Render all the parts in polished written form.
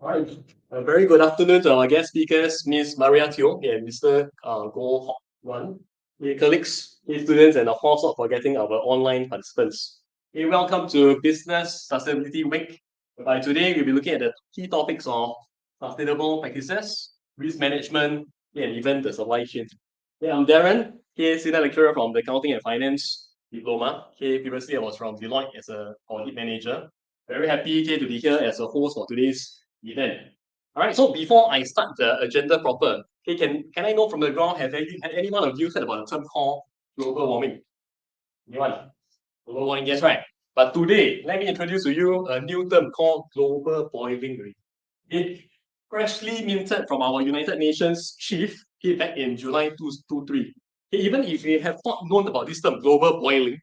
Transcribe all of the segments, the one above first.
All right. A very good afternoon to our guest speakers, Ms. Maria Teo and Mr. Goh Hock Nguan, colleagues, students, and of course, not forgetting our online participants. Welcome to Business Sustainability Week. By today, we'll be looking at the key topics of sustainable practices, risk management, and even the supply chain. I'm Darren, senior lecturer from the Accounting and Finance diploma. Previously, I was from Deloitte as an audit manager. Very happy to be here as a host for today's event. All right, so before I start the agenda proper, can I know from the ground, had any one of you heard about a term called global warming? Anyone? Global warming, yes, right. But today, let me introduce to you a new term called global boiling. It freshly minted from our United Nations chief back in July 2023. Even if you have not known about this term, global boiling,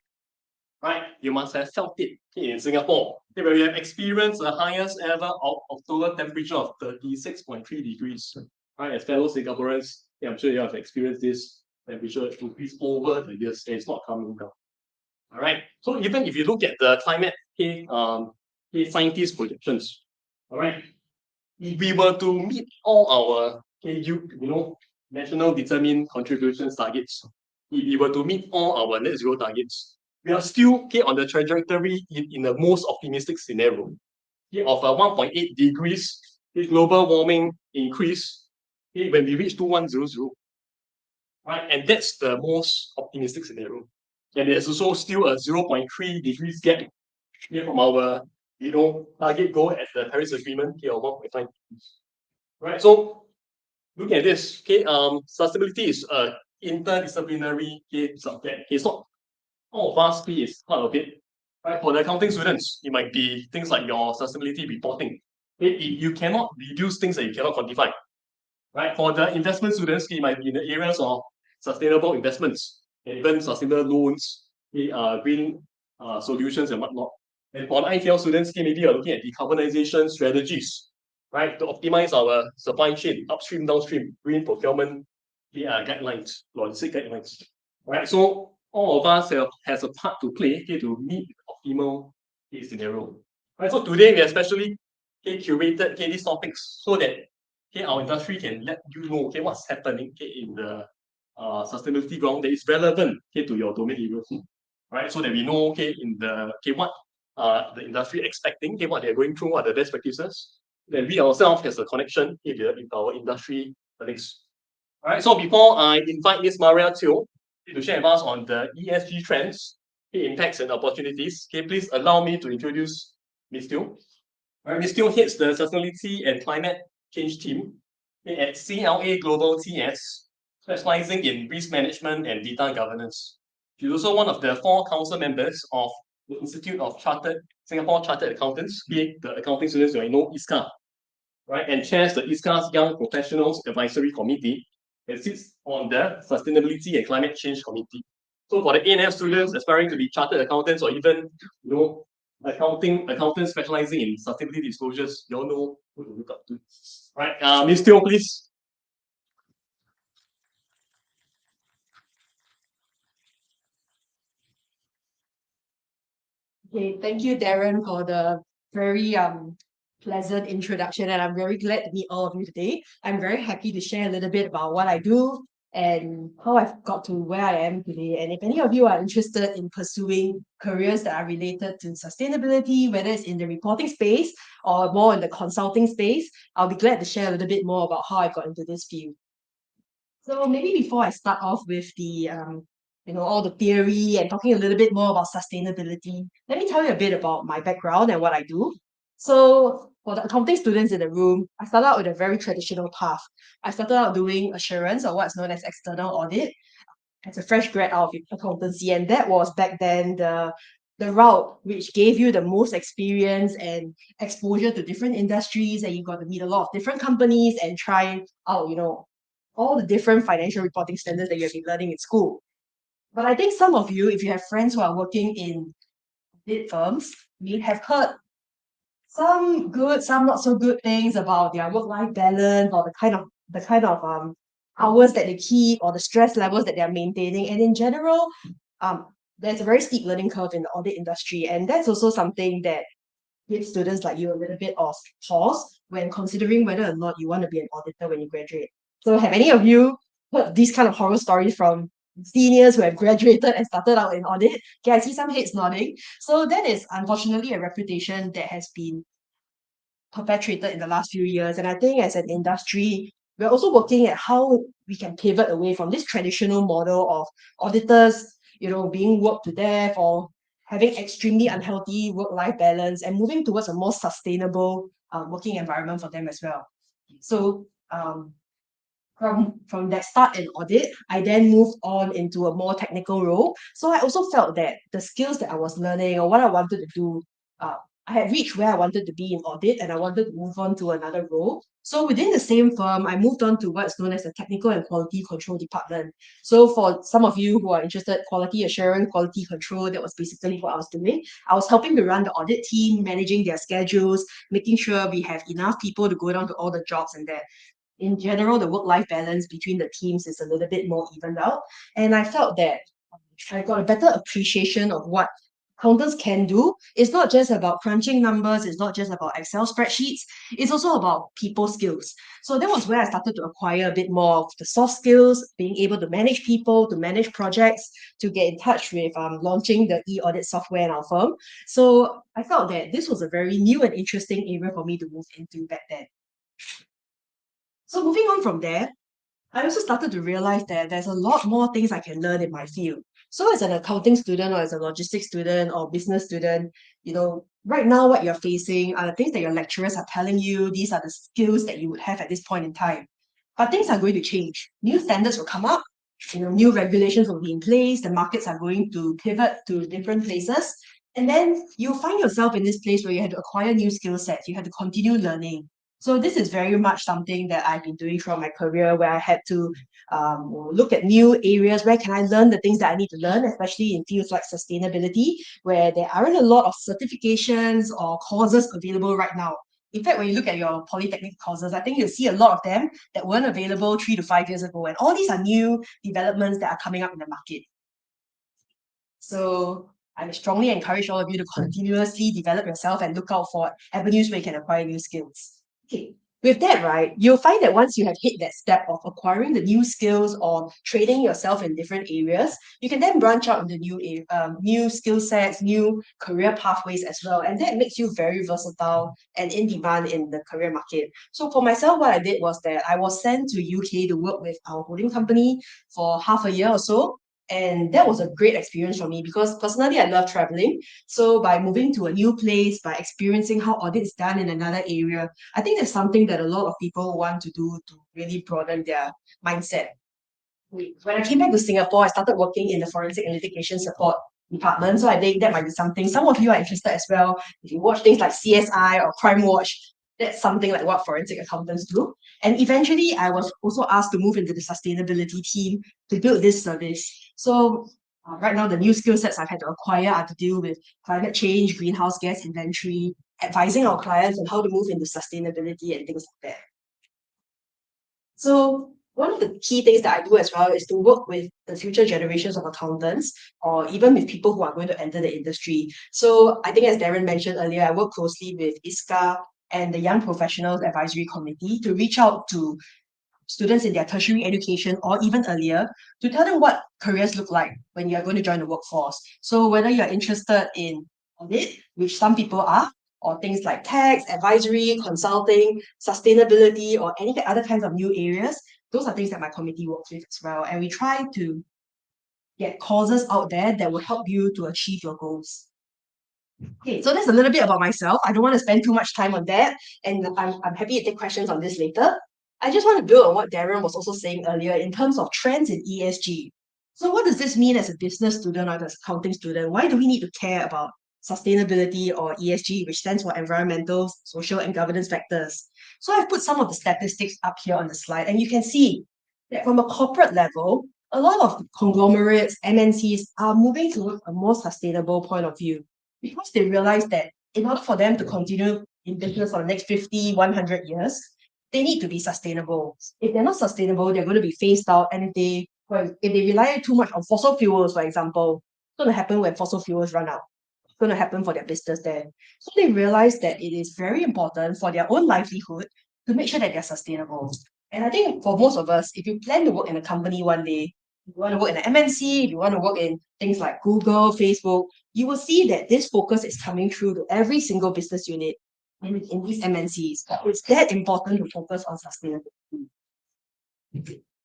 right, you must have felt it in Singapore, where we have experienced the highest ever October temperature of 36.3 degrees. Right, as fellow Singaporeans, I'm sure you have experienced this temperature increase over the years, and it's not coming down. All right, so even if you look at the climate scientist projections, all right, if we were to meet all our national determined contributions targets, if we were to meet all our net zero targets, we are still on the trajectory in the most optimistic scenario of a 1.8 degrees global warming increase when we reach 2100. Right, and that's the most optimistic scenario. And there's also still a 0.3 degrees gap from our target goal at the Paris Agreement of 1.5 degrees. Right, so look at this. Sustainability is a interdisciplinary subject. It's not all of us is part of it. Right, for the accounting students, it might be things like your sustainability reporting. You cannot reduce things that you cannot quantify. Right, for the investment students, it might be in the areas of sustainable investments, and even sustainable loans, green solutions and whatnot. And for the ITL students, maybe you're looking at decarbonization strategies, right, to optimize our supply chain, upstream, downstream, green procurement guidelines, logistic guidelines. Right, so all of us has a part to play to meet the optimal scenario. Right, so today we especially curated these topics so that our industry can let you know what's happening in the sustainability ground that is relevant to your domain area, right? So that we know in the what the industry expecting, what they're going through, what are the best practices. Then we ourselves has a connection in our industry links. All right. So before I invite Ms. Maria Teo to share with us on the ESG trends, impacts and opportunities, please allow me to introduce Ms. Teo. All right, Ms. Teo heads the Sustainability and Climate Change team at CLA Global TS, specializing in risk management and data governance. She's also one of the 4 council members of the Institute of Singapore Chartered Accountants, the accounting students you know, ISCA, right, and chairs the ISCA's Young Professionals Advisory Committee and sits on the Sustainability and Climate Change Committee. So for the A&F students aspiring to be chartered accountants or even accountants specializing in sustainability disclosures, you all know who to look up to. Right, Ms. Teo, please. Okay, thank you, Darren, for the very pleasant introduction, and I'm very glad to meet all of you today. I'm very happy to share a little bit about what I do and how I've got to where I am today. And if any of you are interested in pursuing careers that are related to sustainability, whether it's in the reporting space or more in the consulting space, I'll be glad to share a little bit more about how I got into this field. So maybe before I start off with the all the theory and talking a little bit more about sustainability, let me tell you a bit about my background and what I do. So for the accounting students in the room, I started out with a very traditional path. I started out doing assurance, or what's known as external audit, as a fresh grad out of accountancy, and that was back then the route which gave you the most experience and exposure to different industries, and you got to meet a lot of different companies and try out all the different financial reporting standards that you have been learning in school. But I think some of you, if you have friends who are working in big firms, may have heard some good, some not so good things about their work-life balance or the kind of hours that they keep or the stress levels that they are maintaining. And in general, there's a very steep learning curve in the audit industry, and that's also something that give students like you a little bit of pause when considering whether or not you want to be an auditor when you graduate. So have any of you heard these kind of horror stories from seniors who have graduated and started out in audit? Okay, I see some heads nodding. So that is unfortunately a reputation that has been perpetuated in the last few years. And I think as an industry, we're also working at how we can pivot away from this traditional model of auditors, being worked to death or having extremely unhealthy work-life balance and moving towards a more sustainable working environment for them as well. So from that start in audit, I then moved on into a more technical role. So I also felt that the skills that I was learning or what I wanted to do, I had reached where I wanted to be in audit and I wanted to move on to another role. So within the same firm, I moved on to what's known as the Technical and Quality Control Department. So for some of you who are interested, quality assurance, quality control, that was basically what I was doing. I was helping to run the audit team, managing their schedules, making sure we have enough people to go down to all the jobs and that in general, the work-life balance between the teams is a little bit more evened out. And I felt that I got a better appreciation of what accountants can do. It's not just about crunching numbers, it's not just about Excel spreadsheets, it's also about people skills. So that was where I started to acquire a bit more of the soft skills, being able to manage people, to manage projects, to get in touch with launching the e-audit software in our firm. So I felt that this was a very new and interesting area for me to move into back then. So moving on from there, I also started to realize that there's a lot more things I can learn in my field. So as an accounting student or as a logistics student or business student, right now what you're facing are the things that your lecturers are telling you. These are the skills that you would have at this point in time. But things are going to change. New standards will come up, new regulations will be in place, the markets are going to pivot to different places. And then you'll find yourself in this place where you have to acquire new skill sets, you have to continue learning. So this is very much something that I've been doing throughout my career where I had to look at new areas. Where can I learn the things that I need to learn, especially in fields like sustainability, where there aren't a lot of certifications or courses available right now. In fact, when you look at your polytechnic courses, I think you'll see a lot of them that weren't available 3 to 5 years ago. And all these are new developments that are coming up in the market. So I strongly encourage all of you to continuously develop yourself and look out for avenues where you can acquire new skills. Okay. With that, right, you'll find that once you have hit that step of acquiring the new skills or training yourself in different areas, you can then branch out into new skill sets, new career pathways as well. And that makes you very versatile and in demand in the career market. So for myself, what I did was that I was sent to UK to work with our holding company for half a year or so. And that was a great experience for me because personally, I love traveling. So by moving to a new place, by experiencing how audit is done in another area, I think that's something that a lot of people want to do to really broaden their mindset. When I came back to Singapore, I started working in the forensic and litigation support department. So I think that might be something some of you are interested as well. If you watch things like CSI or Crime Watch, that's something like what forensic accountants do. And eventually, I was also asked to move into the sustainability team to build this service. So right now, the new skill sets I've had to acquire are to deal with climate change, greenhouse gas inventory, advising our clients on how to move into sustainability and things like that. So one of the key things that I do as well is to work with the future generations of accountants or even with people who are going to enter the industry. So I think as Darren mentioned earlier, I work closely with ISCA and the Young Professionals Advisory Committee to reach out to students in their tertiary education or even earlier to tell them what careers look like when you're going to join the workforce. So whether you're interested in audit, which some people are, or things like tax, advisory, consulting, sustainability, or any other kinds of new areas, those are things that my committee works with as well. And we try to get courses out there that will help you to achieve your goals. Okay, so that's a little bit about myself. I don't want to spend too much time on that, and I'm happy to take questions on this later. I just want to build on what Darren was also saying earlier in terms of trends in ESG. So what does this mean as a business student or as an accounting student? Why do we need to care about sustainability or ESG, which stands for environmental, social, and governance factors? So I've put some of the statistics up here on the slide, and you can see that from a corporate level, a lot of conglomerates, MNCs are moving towards a more sustainable point of view because they realize that in order for them to continue in business for the next 50, 100 years, they need to be sustainable. If they're not sustainable, they're going to be phased out. And if they rely too much on fossil fuels, for example, what's going to happen when fossil fuels run out? going to happen for their business there. So they realized that it is very important for their own livelihood to make sure that they're sustainable. And I think for most of us, if you plan to work in a company one day, if you want to work in an MNC, if you want to work in things like Google, Facebook, you will see that this focus is coming through to every single business unit in these MNCs. It's that important to focus on sustainability.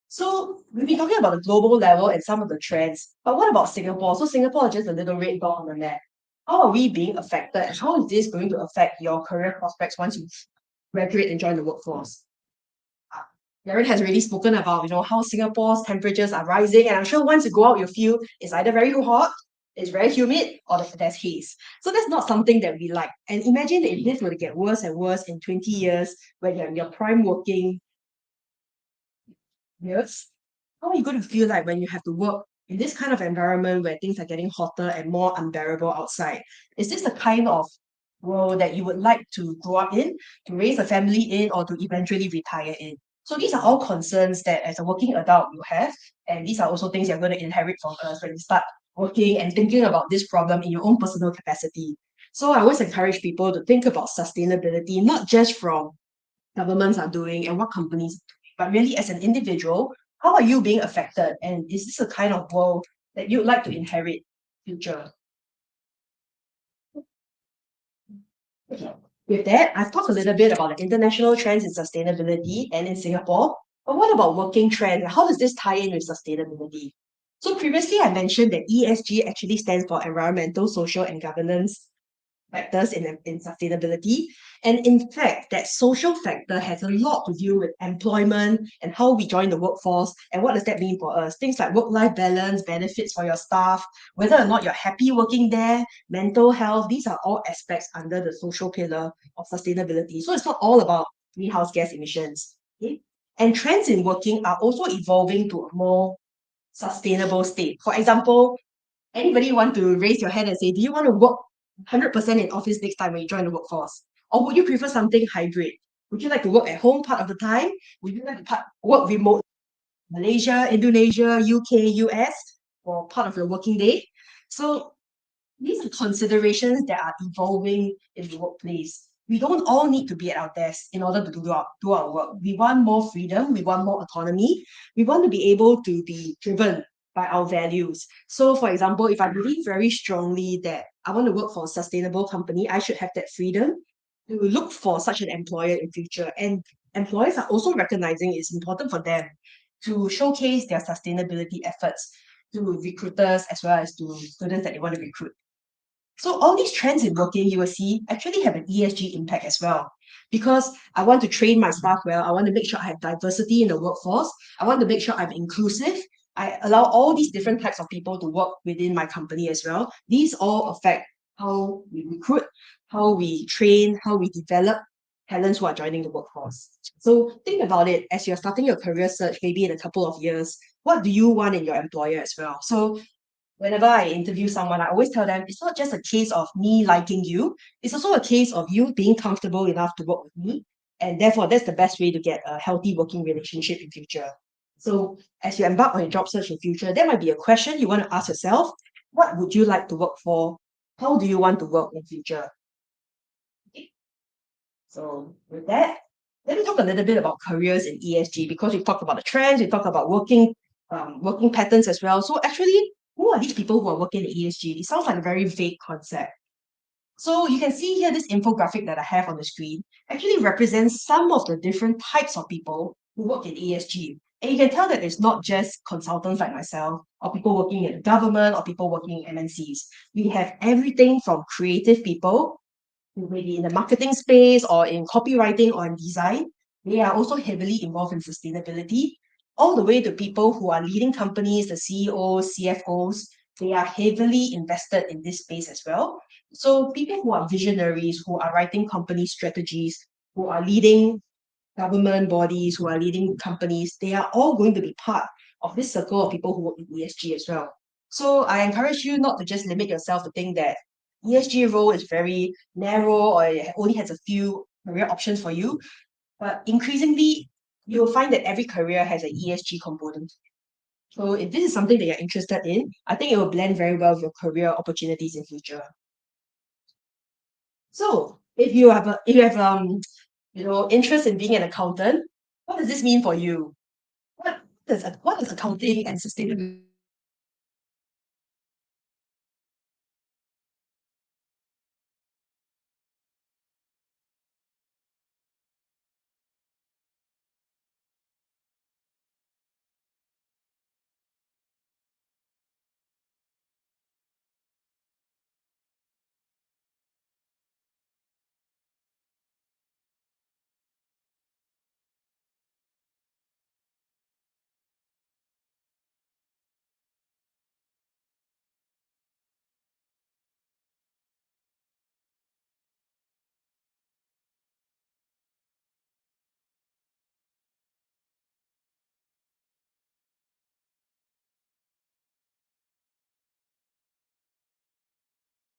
So we've been talking about the global level and some of the trends, but what about Singapore? So Singapore is just a little red dot on the map. How are we being affected? And how is this going to affect your career prospects once you graduate and join the workforce? Darren has already spoken about, how Singapore's temperatures are rising, and I'm sure once you go out, you feel it's either very hot, it's very humid, or there's haze. So that's not something that we like. And imagine if this were to get worse and worse in 20 years when you're in your prime working years. How are you going to feel like when you have to work in this kind of environment where things are getting hotter and more unbearable outside? Is this the kind of world that you would like to grow up in, to raise a family in, or to eventually retire in? So these are all concerns that as a working adult you have, and these are also things you're going to inherit from us when you start working and thinking about this problem in your own personal capacity. So I always encourage people to think about sustainability, not just from governments are doing and what companies are doing, but really as an individual, how are you being affected? And is this a kind of world that you'd like to inherit future? Okay. With that, I've talked a little bit about the international trends in sustainability and in Singapore. But what about working trends? How does this tie in with sustainability? So previously I mentioned that ESG actually stands for environmental, social, and governance factors in sustainability. And in fact, that social factor has a lot to do with employment and how we join the workforce. And what does that mean for us? Things like work-life balance, benefits for your staff, whether or not you're happy working there, mental health, these are all aspects under the social pillar of sustainability. So it's not all about greenhouse gas emissions. Okay? And trends in working are also evolving to a more sustainable state. For example, anybody want to raise your hand and say, do you want to work 100% in office next time when you join the workforce? Or would you prefer something hybrid? Would you like to work at home part of the time? Would you like to work remote? Malaysia, Indonesia, UK, US for part of your working day? So these are considerations that are evolving in the workplace. We don't all need to be at our desk in order to do our work. We want more freedom, we want more autonomy, we want to be able to be driven by our values. So, for example, if I believe very strongly that I want to work for a sustainable company, I should have that freedom to look for such an employer in future. And employers are also recognizing it's important for them to showcase their sustainability efforts to recruiters as well as to students that they want to recruit. So all these trends in working, you will see, actually have an ESG impact as well. Because I want to train my staff well, I want to make sure I have diversity in the workforce, I want to make sure I'm inclusive, I allow all these different types of people to work within my company as well. These all affect how we recruit, how we train, how we develop talents who are joining the workforce. So think about it as you're starting your career search, maybe in a couple of years, what do you want in your employer as well? So whenever I interview someone, I always tell them it's not just a case of me liking you, it's also a case of you being comfortable enough to work with me. And therefore, that's the best way to get a healthy working relationship in future. So as you embark on your job search in future, there might be a question you want to ask yourself. What would you like to work for? How do you want to work in future? Okay. So with that, let me talk a little bit about careers in ESG because we've talked about the trends, we've talked about working patterns as well. So actually, who are these people who are working in ESG? It sounds like a very vague concept. So you can see here this infographic that I have on the screen actually represents some of the different types of people who work in ESG. And you can tell that it's not just consultants like myself, or people working in the government, or people working in MNCs. We have everything from creative people, maybe in the marketing space or in copywriting or in design. They are also heavily involved in sustainability, all the way to people who are leading companies, the CEOs, CFOs. They are heavily invested in this space as well. So people who are visionaries, who are writing company strategies, who are leading government bodies, who are leading companies, they are all going to be part of this circle of people who work in ESG as well. So I encourage you not to just limit yourself to think that ESG role is very narrow or it only has a few career options for you. But increasingly, you'll find that every career has an ESG component. So if this is something that you're interested in, I think it will blend very well with your career opportunities in future. So if you have interest in being an accountant, what does this mean for you? What does accounting and sustainability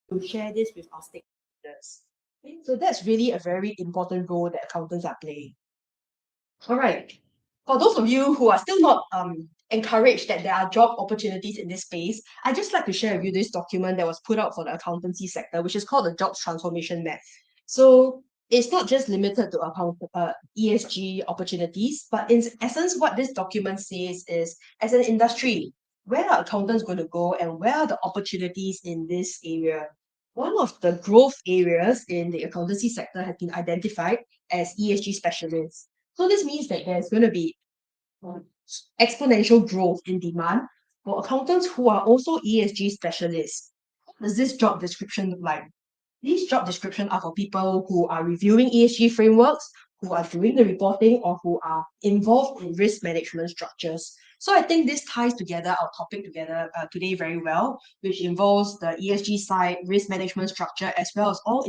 to share this with our stakeholders? Okay, so that's really a very important role that accountants are playing. All right. For those of you who are still not encouraged that there are job opportunities in this space, I'd just like to share with you this document that was put out for the accountancy sector, which is called the Jobs Transformation Map. So it's not just limited to ESG opportunities, but in essence, what this document says is, as an industry, where are accountants going to go and where are the opportunities in this area? One of the growth areas in the accountancy sector has been identified as ESG specialists. So this means that there's going to be exponential growth in demand for accountants who are also ESG specialists. What does this job description look like? These job descriptions are for people who are reviewing ESG frameworks, who are doing the reporting, or who are involved in risk management structures. So I think this ties together our topic together today very well, which involves the ESG side, risk management structure, as well as all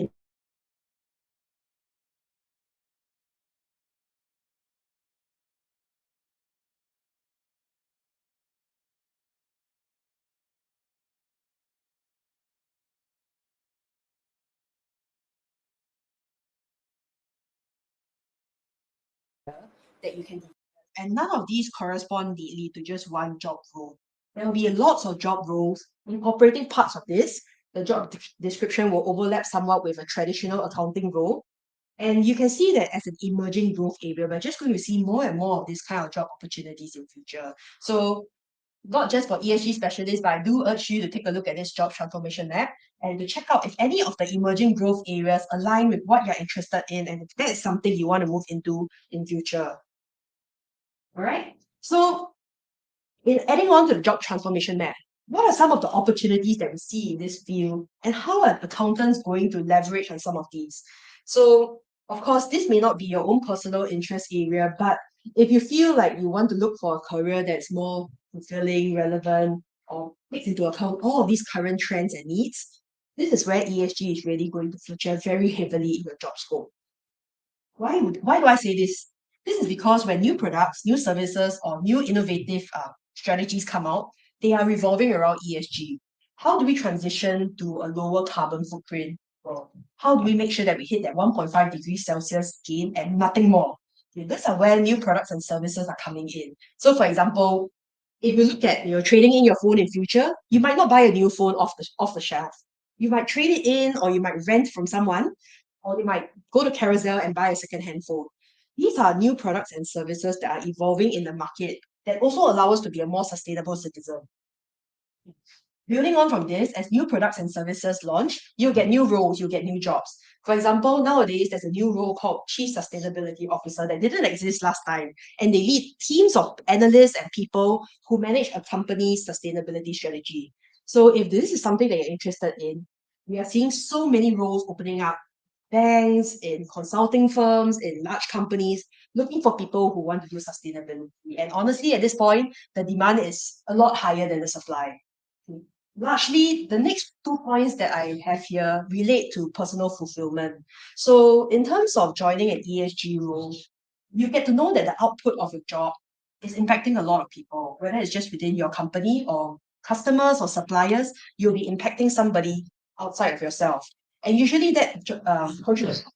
that you can develop. And none of these correspond neatly to just one job role. There will be lots of job roles incorporating parts of this. The job description will overlap somewhat with a traditional accounting role. And you can see that as an emerging growth area, we're just going to see more and more of this kind of job opportunities in future. So not just for ESG specialists, but I do urge you to take a look at this job transformation map and to check out if any of the emerging growth areas align with what you're interested in and if that is something you want to move into in future. All right. So, in adding on to the job transformation map, what are some of the opportunities that we see in this field, and how are accountants going to leverage on some of these? So, of course, this may not be your own personal interest area, but if you feel like you want to look for a career that's more fulfilling, relevant, or takes into account all of these current trends and needs, this is where ESG is really going to feature very heavily in your job scope. Why do I say this? This is because when new products, new services, or new innovative strategies come out, they are revolving around ESG. How do we transition to a lower carbon footprint? Or how do we make sure that we hit that 1.5 degrees Celsius gain and nothing more? Okay, these are where new products and services are coming in. So, for example, if you look at trading in your phone in future, you might not buy a new phone off the shelf. You might trade it in, or you might rent from someone, or they might go to Carousel and buy a second-hand phone. These are new products and services that are evolving in the market that also allow us to be a more sustainable citizen. Building on from this, as new products and services launch, you'll get new roles, you'll get new jobs. For example, nowadays there's a new role called Chief Sustainability Officer that didn't exist last time, and they lead teams of analysts and people who manage a company's sustainability strategy. So if this is something that you're interested in, we are seeing so many roles opening up, banks, in consulting firms, in large companies, looking for people who want to do sustainability. And honestly, at this point, the demand is a lot higher than the supply. Largely, the next 2 points that I have here relate to personal fulfillment. So, in terms of joining an ESG role, you get to know that the output of your job is impacting a lot of people, whether it's just within your company or customers or suppliers, you'll be impacting somebody outside of yourself. And usually that contributes to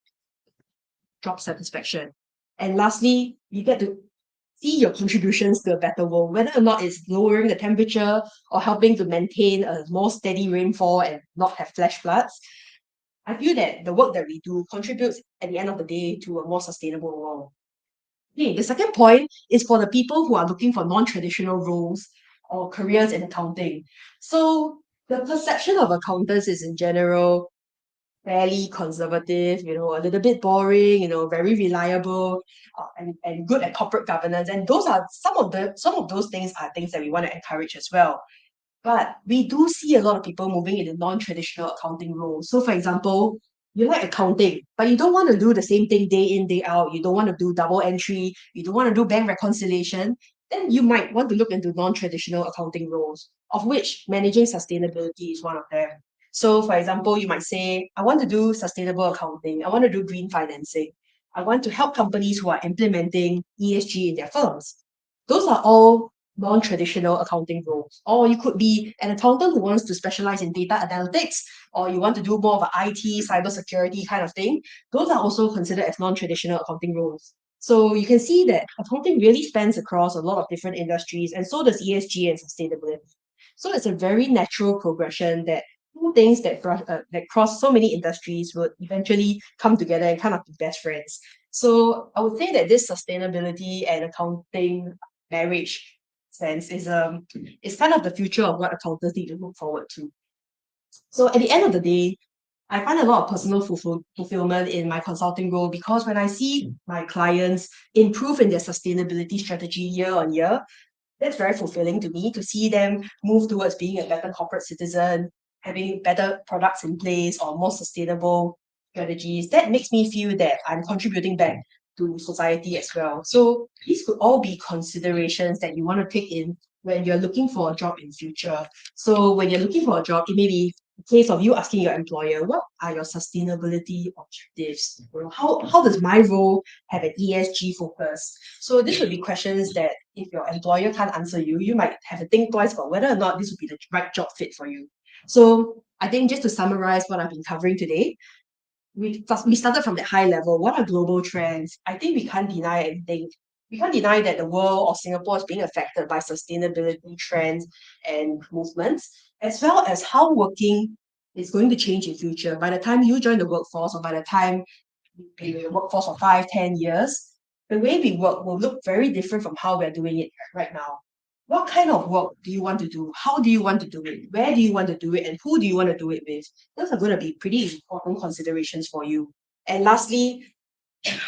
job satisfaction. And lastly, you get to see your contributions to a better world, whether or not it's lowering the temperature or helping to maintain a more steady rainfall and not have flash floods. I feel that the work that we do contributes at the end of the day to a more sustainable world. Okay, the second point is for the people who are looking for non-traditional roles or careers in accounting. So the perception of accountants is in general fairly conservative, a little bit boring, very reliable, and good at corporate governance. And those are some of those things are things that we want to encourage as well. But we do see a lot of people moving into non-traditional accounting roles. So, for example, you like accounting, but you don't want to do the same thing day in, day out. You don't want to do double entry. You don't want to do bank reconciliation. Then you might want to look into non-traditional accounting roles, of which managing sustainability is one of them. So, for example, you might say, I want to do sustainable accounting. I want to do green financing. I want to help companies who are implementing ESG in their firms. Those are all non-traditional accounting roles. Or you could be an accountant who wants to specialize in data analytics, or you want to do more of an IT, cybersecurity kind of thing. Those are also considered as non-traditional accounting roles. So you can see that accounting really spans across a lot of different industries, and so does ESG and sustainability. So it's a very natural progression that two things that cross so many industries would eventually come together and kind of be best friends. So I would say that this sustainability and accounting marriage sense is kind of the future of what accountants need to look forward to. So at the end of the day, I find a lot of personal fulfillment in my consulting role because when I see my clients improve in their sustainability strategy year on year, that's very fulfilling to me to see them move towards being a better corporate citizen, having better products in place or more sustainable strategies. That makes me feel that I'm contributing back to society as well. So these could all be considerations that you want to take in when you're looking for a job in future. So when you're looking for a job, it may be a case of you asking your employer, what are your sustainability objectives? How does my role have an ESG focus? So this would be questions that if your employer can't answer you, you might have to think twice about whether or not this would be the right job fit for you. So I think just to summarize what I've been covering today, we started from the high level. What are global trends? I think we can't deny anything. We can't deny that the world or Singapore is being affected by sustainability trends and movements, as well as how working is going to change in future. By the time you join the workforce or by the time you've been in the workforce for 5, 10 years, the way we work will look very different from how we're doing it right now. What kind of work do you want to do? How do you want to do it? Where do you want to do it? And who do you want to do it with? Those are going to be pretty important considerations for you. And lastly,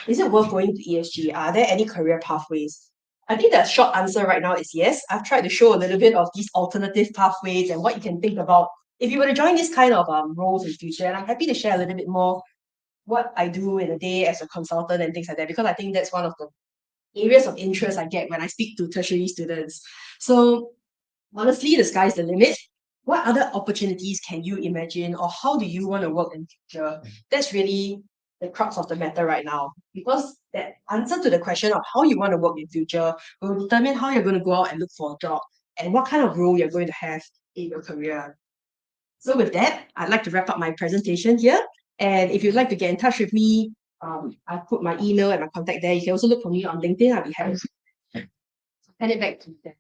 is it worth going to ESG? Are there any career pathways? I think the short answer right now is yes. I've tried to show a little bit of these alternative pathways and what you can think about if you were to join this kind of roles in future. And I'm happy to share a little bit more what I do in a day as a consultant and things like that, because I think that's one of the areas of interest I get when I speak to tertiary students. So honestly, the sky's the limit. What other opportunities can you imagine, or how do you want to work in future? That's really the crux of the matter right now, because that answer to the question of how you want to work in future will determine how you're going to go out and look for a job and what kind of role you're going to have in your career. So with that, I'd like to wrap up my presentation here. And if you'd like to get in touch with me, I've put my email and my contact there. You can also look for me on LinkedIn. I'll be happy to hand it back to you.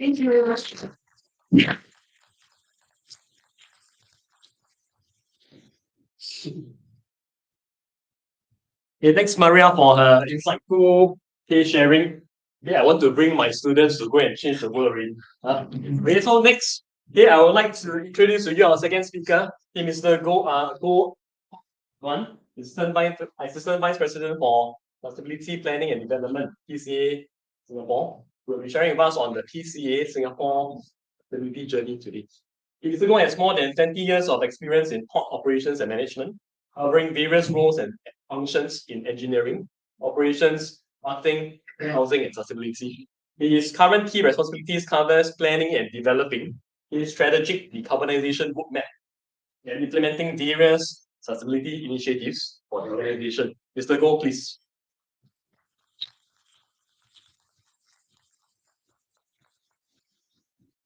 Thank you very much. Okay, thanks Maria for her insightful case sharing. Yeah, I want to bring my students to go and change the world already. Okay, so next, I would like to introduce to you our second speaker, Mr. Goh Nguan, Assistant Vice President for Sustainability Planning and Development, PSA Singapore. Will be sharing with us on the PSA Singapore sustainability journey today. Mr. Goh has more than 20 years of experience in port operations and management, covering various roles and functions in engineering, operations, marketing, housing, and sustainability. His current key responsibilities covers planning and developing his strategic decarbonization roadmap and implementing various sustainability initiatives for the organization. Mr. Goh, please.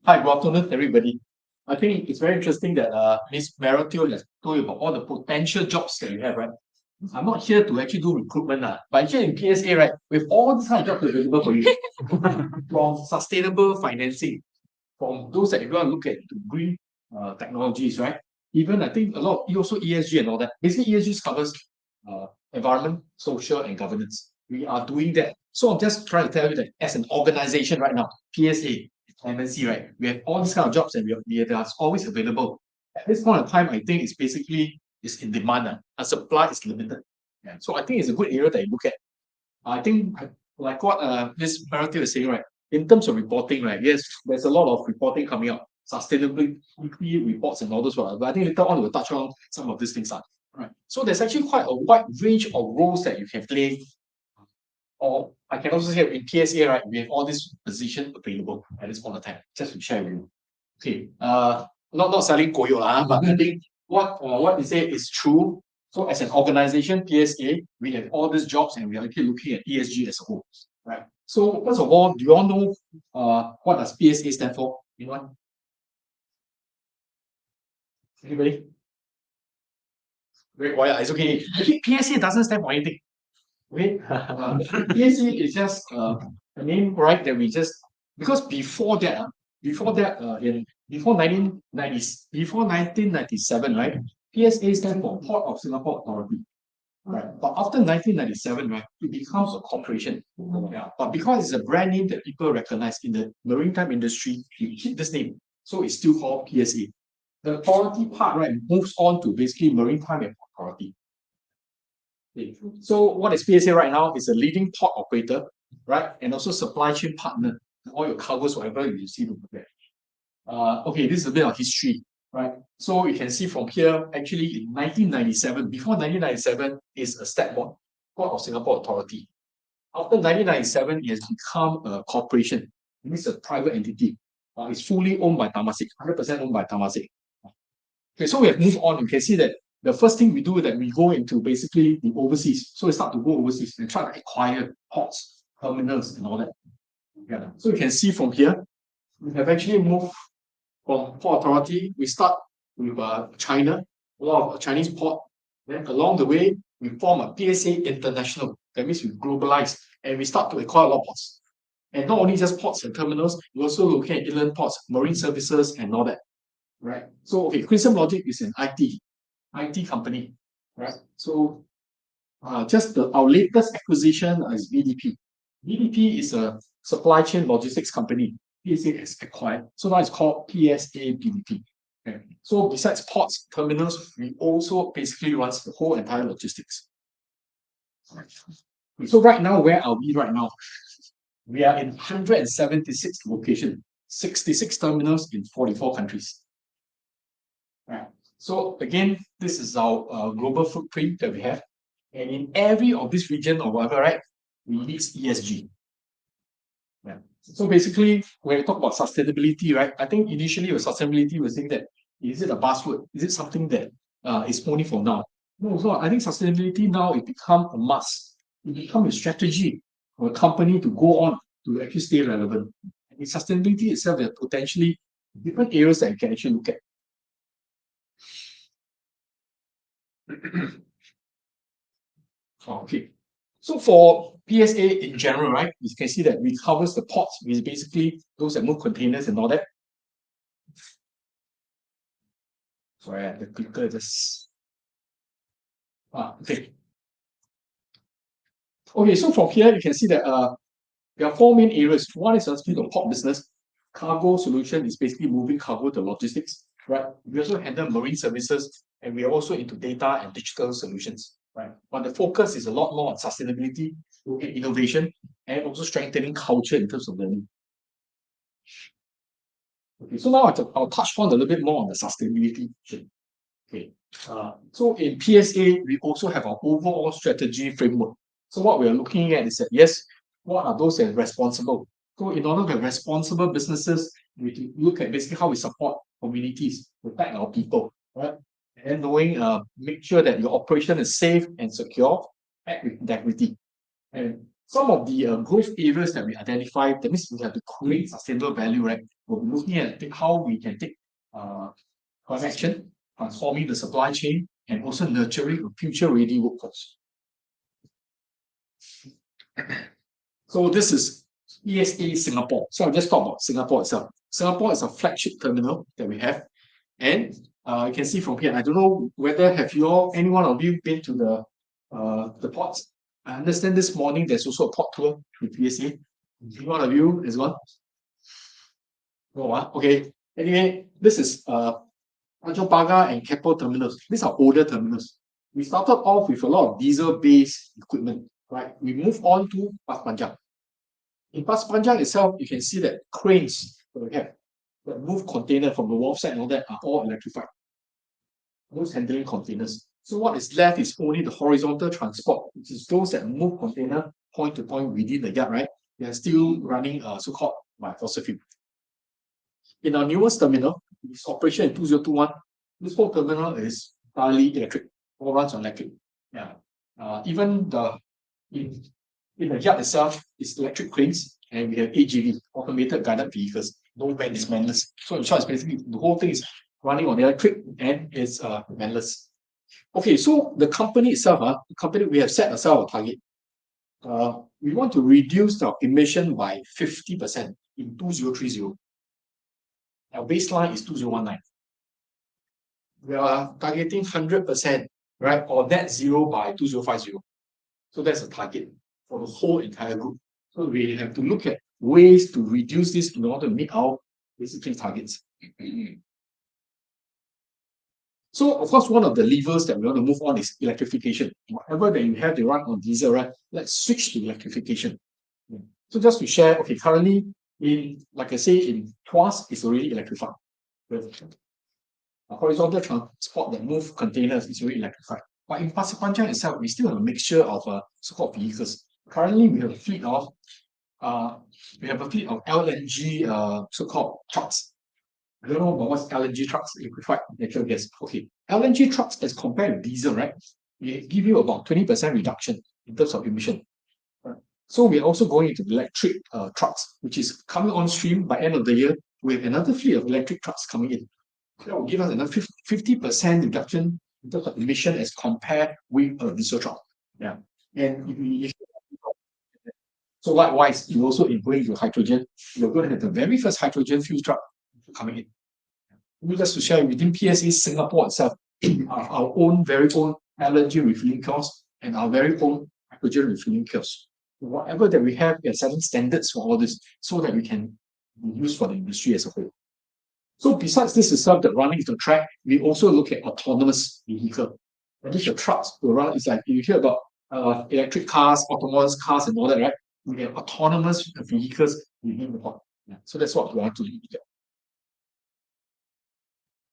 Hi, good afternoon, everybody. I think it's very interesting that Ms. Maria Teo has told you about all the potential jobs that you have, right? I'm not here to actually do recruitment, but here in PSA, right, with all these kind of jobs available for you, from sustainable financing, from those that you want to look at to green technologies, right? even I think a lot of also ESG and all that. Basically, ESG covers environment, social, and governance. We are doing that. So I'm just trying to tell you that as an organization right now, PSA, MNC, right, we have all these kind of jobs and they are always available. At this point of time, I think it's basically is in demand. And supply is limited. Yeah. So I think it's a good area that you look at. I think like what this Maria Teo is saying, right? In terms of reporting, right? Yes, there's a lot of reporting coming up, sustainability reports and all those. But I think later on we'll touch on some of these things. Right. So there's actually quite a wide range of roles that you can play. Or I can also say in PSA, right, we have all these positions available at this point of time, just to share with you. Okay, not selling koyo but I think what they say is true. So as an organization, PSA, we have all these jobs and we are actually looking at ESG as a whole. Right. So first of all, do you all know what does PSA stand for? Anyone? Anybody? Very quiet. It's okay. Actually, PSA doesn't stand for anything. Okay, PSA is just a name, right? That we just because before 1997, right? PSA stands for Port of Singapore Authority, right? But after 1997, right, it becomes a corporation. Yeah, but because it's a brand name that people recognize in the maritime industry, you keep this name, so it's still called PSA. The authority part, right, moves on to basically Maritime and Authority. So what is PSA right now is a leading port operator, right? And also supply chain partner, all your cargoes, whatever you see over there. Okay, this is a bit of history, right? So you can see from here, actually in 1997, before 1997 is a stat board, Port of Singapore Authority. After 1997, it has become a corporation. It means a private entity. It's fully owned by Temasek, 100% owned by Temasek. Okay, so we have moved on. You can see that the first thing we do is that we go into basically the overseas. So we start to go overseas and try to acquire ports, terminals, and all that. Yeah. So you can see from here, we have actually moved from Port Authority. We start with China, a lot of Chinese port. Then along the way, we form a PSA International. That means we globalize and we start to acquire a lot of ports. And not only just ports and terminals, we're also looking at inland ports, marine services, and all that. Right. So okay, Quantum Logic is an IT company, right? So just our latest acquisition is BDP. BDP is a supply chain logistics company. PSA has acquired. So now it's called PSA BDP. Okay. So besides ports, terminals, we also basically run the whole entire logistics. So right now, where are we right now? We are in 176 locations, 66 terminals in 44 countries. Right. So again, this is our global footprint that we have. And in every of this region or whatever, right, we need ESG. Yeah. So basically, when we talk about sustainability, right, I think initially with sustainability, we're saying that, is it a buzzword? Is it something that is only for now? No, so I think sustainability now it become a must. It become a strategy for a company to go on to actually stay relevant. And in sustainability itself, there are potentially different areas that you can actually look at. Okay, so for PSA in general, right, you can see that we covers the ports, which is basically those that move containers and all that. Sorry, the clicker just okay. Okay, so from here you can see that there are four main areas. One is actually the port business. Cargo solution is basically moving cargo to logistics, right? We also handle marine services, and we are also into data and digital solutions, right? But the focus is a lot more on sustainability, innovation, and also strengthening culture in terms of learning. Okay, so now I'll touch on a little bit more on the sustainability. Okay, so in PSA, we also have our overall strategy framework. So what we are looking at is that, yes, what are those that are responsible? So in order to have responsible businesses, we look at basically how we support communities, protect our people, right? And knowing, make sure that your operation is safe and secure, act with integrity. And some of the growth areas that we identify, that means we have to create sustainable value, right? We'll be looking at how we can take action, transforming the supply chain, and also nurturing a future-ready workforce. So this is PSA Singapore. So I'll just talk about Singapore itself. Singapore is a flagship terminal that we have. And You can see from here. I don't know whether any one of you been to the ports. I understand this morning there's also a port tour with PSA. Any one of you is gone? No, okay. Anyway, this is Tanjong Pagar and Keppel terminals. These are older terminals. We started off with a lot of diesel-based equipment, right? We move on to Pas Panjang. In Pas Panjang itself, you can see that cranes that we have that move container from the wharf side and all that are all electrified. Those handling containers. So what is left is only the horizontal transport, which is those that move container point to point within the yard, right? They are still running so-called by fossil fuel. In our newest terminal, its operation in 2021, this whole terminal is entirely electric, all runs on electric. Yeah. Even in the yard itself is electric cranes, and we have AGV, automated guided vehicles. No man is manless. So in short, it's basically the whole thing is running on electric and it's manless. Okay, so the company itself, we have set ourselves a target. We want to reduce our emission by 50% in 2030. Our baseline is 2019. We are targeting 100%, right, or net zero by 2050. So that's a target for the whole entire group. So we have to look at ways to reduce this in order to meet our basically targets. So, of course, one of the levers that we want to move on is electrification. Whatever that you have to run on diesel, right? Let's switch to electrification. So just to share, okay, currently like I say, in Tuas, it's already electrified. A horizontal transport that move containers is already electrified. But in Pasir Panjang itself, we still have a mixture of so-called vehicles. Currently, we have a fleet of LNG so-called trucks. I don't know about what's LNG trucks, liquefied natural gas. Okay, LNG trucks as compared to diesel, right? They give you about 20% reduction in terms of emission. Right? So we're also going into electric trucks, which is coming on stream by end of the year with another fleet of electric trucks coming in. That will give us another 50% reduction in terms of emission as compared with a diesel truck. Yeah. And so likewise, you also going to hydrogen. You're going to have the very first hydrogen fuel truck coming in. Just to share, within PSA Singapore itself, our very own LNG refilling kiosk and our very own hydrogen refilling kiosk. Whatever that we have, we are setting standards for all this so that we can be used for the industry as a whole. So besides this itself, that running the track, we also look at autonomous vehicle. And these are trucks to run. It's like you hear about electric cars, autonomous cars, and all that, right? We have autonomous vehicles within the port. Yeah. So that's what we want to look at.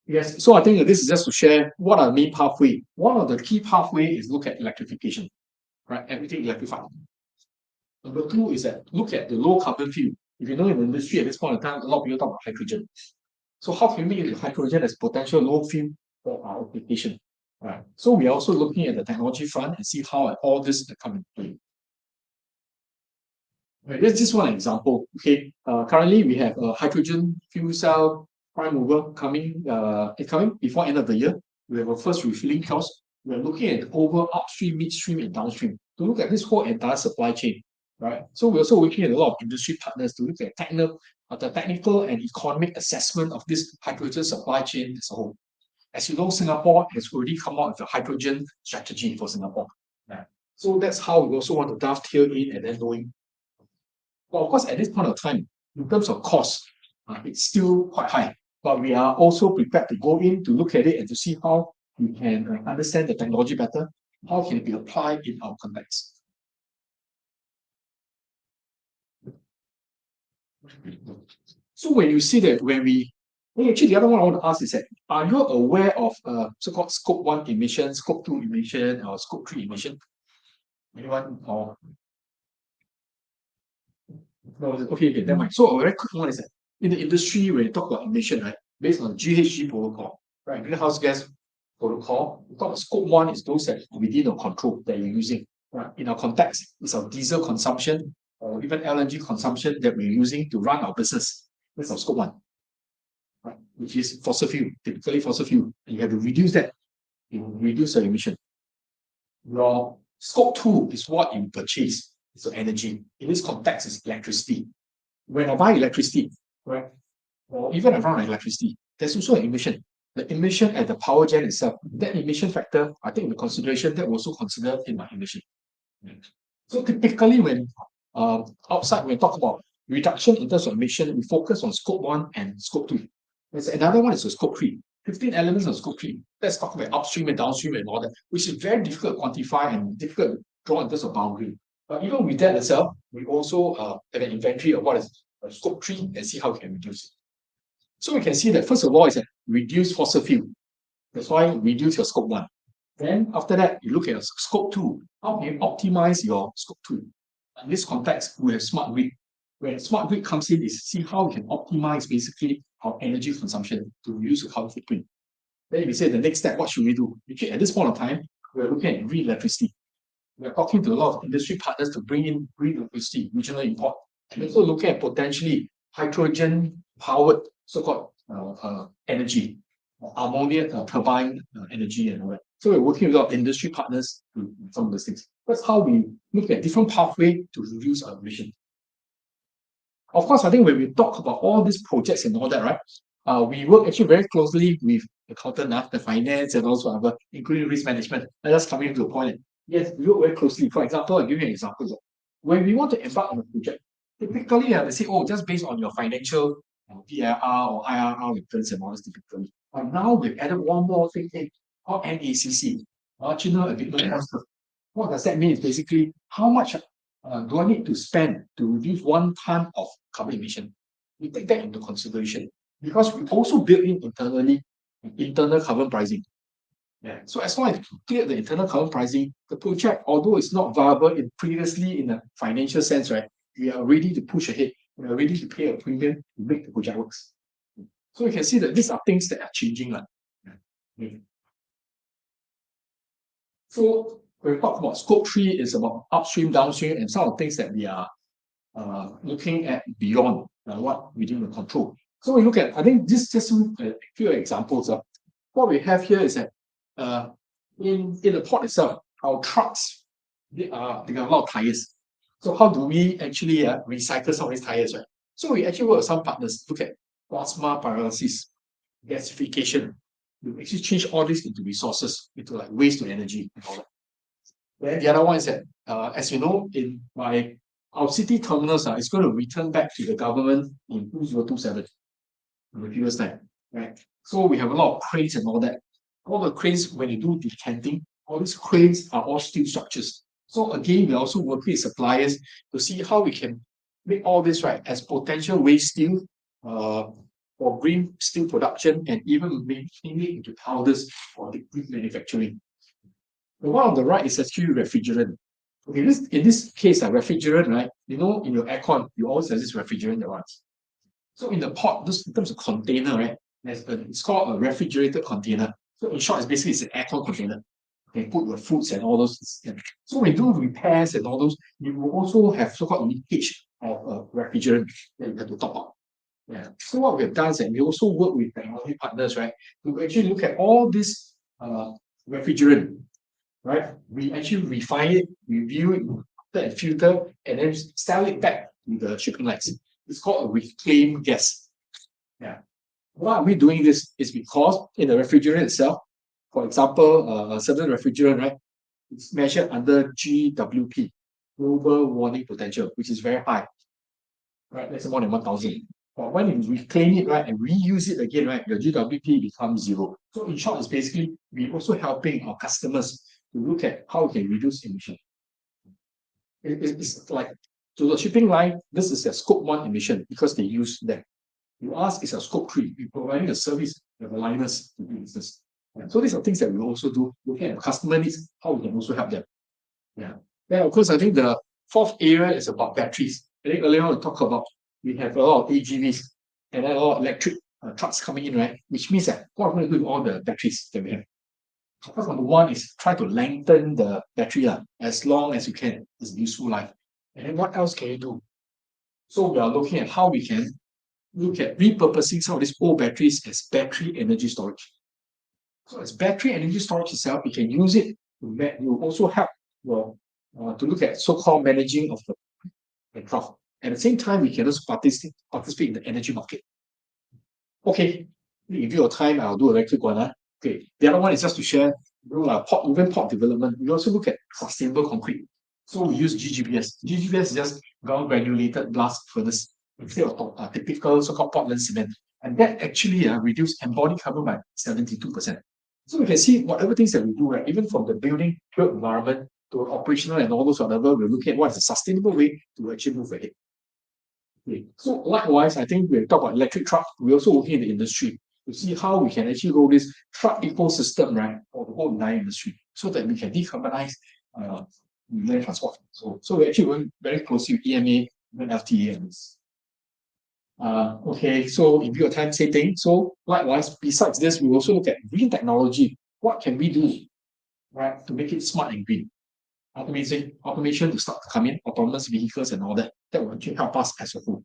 Yes, so I think this is just to share what are the main pathway. One of the key pathway is look at electrification, right? Everything electrified. Number two is that look at the low carbon fuel. If you know in the industry at this point in time, a lot of people talk about hydrogen. So how can we make hydrogen as potential low fuel for our application? Right. So we are also looking at the technology front and see how all this come into play. Right, that's just one example. Okay, currently we have a hydrogen fuel cell prime mover coming before end of the year. We have a first refilling kiosk. We are looking at over upstream, midstream, and downstream to look at this whole entire supply chain. Right. So we're also working with a lot of industry partners to look at the technical and economic assessment of this hydrogen supply chain as a whole. As you know, Singapore has already come out with a hydrogen strategy for Singapore. Right. So that's how we also want to dovetail in and then knowing. Well, of course, at this point of time, in terms of cost, it's still quite high. But we are also prepared to go in to look at it and to see how we can understand the technology better, how can it be applied in our context. So when you see that actually the other one I want to ask is that, are you aware of so-called scope 1 emission, scope 2 emission, or scope 3 emission? Anyone? Or no, okay, never mind. So a very quick one is that in the industry, when you talk about emission, right, based on GHG protocol, right, greenhouse gas protocol, we talk about scope 1 is those that are within the control that you're using. Right? In our context, it's our diesel consumption or even LNG consumption that we're using to run our business. That's our scope 1. Right? Which is fossil fuel, typically fossil fuel. And you have to reduce that. You reduce the emission. Your scope 2 is what you purchase. So energy. In this context, is electricity. When I buy electricity, right, or even around electricity, there's also an emission. the emission at the power gen itself, that emission factor, I take into consideration, that also considered in my emission. So typically when outside, when we talk about reduction in terms of emission, we focus on scope 1 and scope 2. There's another one is scope 3. 15 elements of scope 3. Let's talk about upstream and downstream and all that, which is very difficult to quantify and difficult to draw in terms of boundary. But even with that itself, we also have an inventory of what is scope 3 and see how we can reduce it. So we can see that first of all is that reduce fossil fuel. That's why reduce your scope 1. Then after that, you look at scope 2. How can you optimize your scope 2? In this context, we have smart grid. Where smart grid comes in is see how we can optimize basically our energy consumption to reduce the carbon footprint. Then we say the next step, what should we do? Okay, at this point of time, we're looking at green electricity. We're talking to a lot of industry partners to bring in green electricity, regional import, and also looking at potentially hydrogen-powered so-called energy, ammonia turbine energy and all that. So we're working with our industry partners to some of those things. That's how we look at different pathways to reduce our emission. Of course, I think when we talk about all these projects and all that, right, we work actually very closely with the accountant, the finance, and also other, including risk management. And that's coming to a point. Yes, we work very closely. For example, I'll give you an example. When we want to embark on a project, typically they say, oh, just based on your financial PIR or IRR returns and all this typically. But now we've added one more thing in, called NACC, marginal abatement cost. What does that mean? It's basically how much do I need to spend to reduce 1 ton of carbon emission? We take that into consideration because we also build in internally internal carbon pricing. Yeah. So as long as we clear the internal carbon pricing, the project, although it's not viable previously in a financial sense, right, we are ready to push ahead. We are ready to pay a premium to make the project works. So you can see that these are things that are changing. Yeah. So when we talk about scope 3, it's about upstream, downstream, and some of the things that we are looking at beyond what we do control. So we look at, I think this just a few examples. What we have here is that in the port itself, our trucks, they got a lot of tires. So how do we actually recycle some of these tires, right? So we actually work with some partners, look at plasma pyrolysis, gasification. We actually change all this into resources, into like waste to energy and all that. Then the other one is that, as you know, our city terminals it's going to return back to the government in 2027, in the previous time, right? So we have a lot of cranes and all that. All the cranes, when you do decanting, all these cranes are all steel structures. So again, we also work with suppliers to see how we can make all this right as potential waste steel for green steel production and even making it into powders for the green manufacturing. The one on the right is actually refrigerant. Okay, in this case, refrigerant, right? You know, in your aircon, you always have this refrigerant that runs. So in the pot, this in terms of container, right? It's called a refrigerated container. So in short, it's an aircon container. You can put your foods and all those. Yeah. So when you do repairs and all those, you will also have so-called leakage of refrigerant that you have to top up. Yeah. So what we have done is that we also work with technology partners, right, to actually look at all this refrigerant, right? We actually refine it, review it, and filter, and then sell it back to the shipping lines. It's called a reclaimed gas. Yeah. Why are we doing this? Is because in the refrigerant itself, for example, a certain refrigerant, right, it's measured under GWP, global warming potential, which is very high. Right, that's more than 1,000. But when you reclaim it, right, and reuse it again, right, your GWP becomes 0. So in short, it's basically we're also helping our customers to look at how we can reduce emission. It's like to the shipping line, this is a scope 1 emission because they use that. You ask, it's a scope 3. We're providing a service to the liners to do business. Yeah. So these are things that we also do, looking at customer needs, how we can also help them. Yeah. Then of course, I think the fourth area is about batteries. I think earlier on we talked about we have a lot of AGVs and then a lot of electric trucks coming in, right? Which means that what we're going to do with all the batteries that we have. First, number one is try to lengthen the battery as long as you can. It's useful life. And then what else can you do? So we are looking at how we can look at repurposing some of these old batteries as battery energy storage. So as battery energy storage itself, you can use it to you also help to look at so-called managing of the craft. At the same time, we can also participate in the energy market. Okay, In view of time, I'll do a very quick one. Okay, the other one is just to share, even port development. We also look at sustainable concrete. So we use GGBS. GGBS is just ground granulated blast furnace instead of typical so-called Portland cement. And that actually reduced embodied carbon by 72%. So we can see whatever things that we do, right, even from the building, built environment to operational and all those whatever, we're looking at what is a sustainable way to actually move ahead. Okay. So likewise, I think we talk about electric truck. We're also working in the industry to see how we can actually roll this truck ecosystem, right, for the whole entire industry, so that we can decarbonize land transport. So we're actually working very closely with EMA and FTA on this. Okay, so in view of time, same thing. So likewise, besides this, we also look at green technology. What can we do, right, to make it smart and green? Automation to start to come in, autonomous vehicles and all that. That will actually help us as a whole.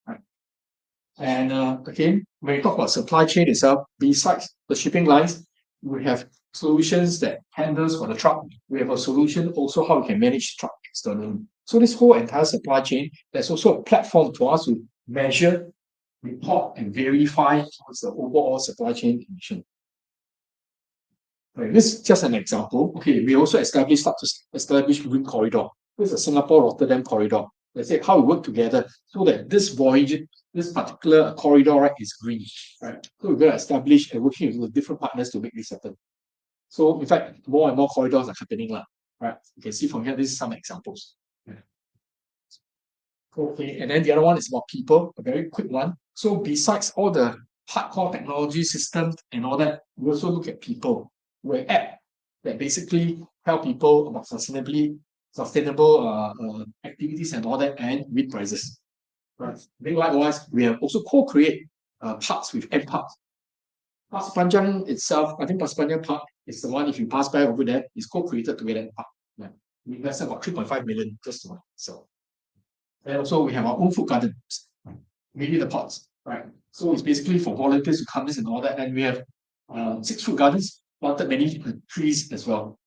Right? And again, when we talk about supply chain itself, besides the shipping lines, we have solutions that handles for the truck. We have a solution also how we can manage truck externally. So this whole entire supply chain, there's also a platform for us to measure, report, and verify what's the overall supply chain emission. Right, this is just an example. Okay, we also start to establish green corridor. This is a Singapore-Rotterdam corridor. Let's say how we work together so that this voyage, this particular corridor, right, is green. Right. So we're going to establish and working with different partners to make this happen. So in fact, more and more corridors are happening. Right. You can see from here, this is some examples. Okay, and then the other one is about people, a very quick one. So besides all the hardcore technology systems and all that, we also look at people. We're an app that basically help people about sustainable activities and all that, and win prizes. Right. Then likewise, we have also co-create parks with M Parks. Pasir Panjang itself, I think Pasir Panjang Park is the one, if you pass by over there, is co-created together in park. Yeah. We invested about 3.5 million just to so. And also we have our own food garden, maybe the pots, right? So it's basically for volunteers to come in and all that. And we have 6 food gardens, planted many trees as well.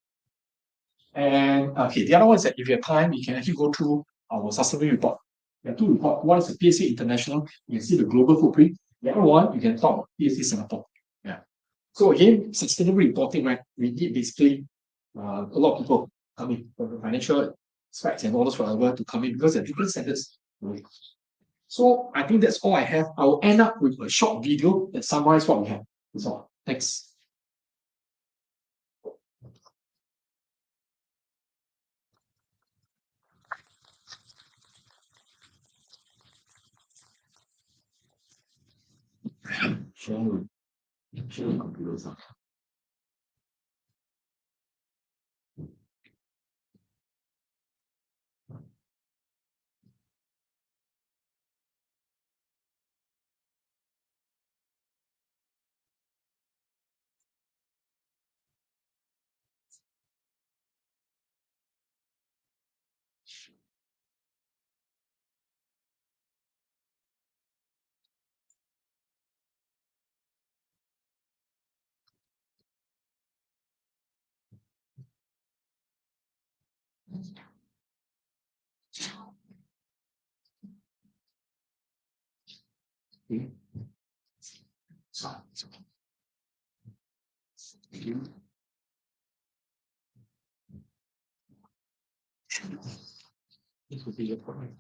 And okay, the other one is that if you have time, you can actually go through our sustainability report. There are 2 reports. One is the PSA International. You can see the global footprint. The other one, you can talk about PSA Singapore. Yeah. So again, sustainable reporting, right? We need basically a lot of people coming from the financial aspects and all those whatever to come in because there are different standards. So I think that's all I have. I will end up with a short video that summarizes what we have. That's all. Thanks. Sharing computers. This would be a point.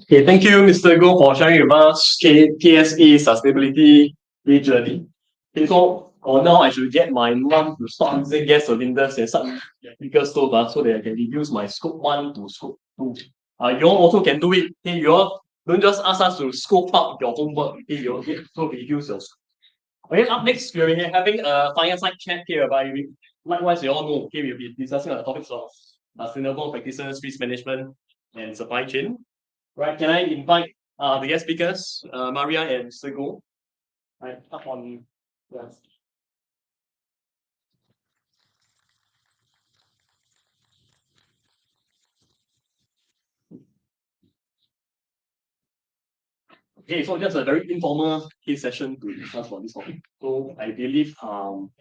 Okay, thank you, Mr. Goh, for sharing with us PSA sustainability journey. Okay, so for now, I should get my mom to stop using gas cylinders and start electrical stove so that I can reduce my scope 1 to scope 2. You all also can do it. Okay, you all don't just ask us to scope up your homework. Okay, you all also reduce your scope. Okay, up next, we'll be having a fireside chat here whereby likewise, you all know, okay, we'll be discussing on the topics of sustainable practices, risk management, and supply chain. Right, can I invite the guest speakers, Maria and Mr. Goh, right, up on. Yes. Okay, so just a very informal case session to discuss about this topic. So I believe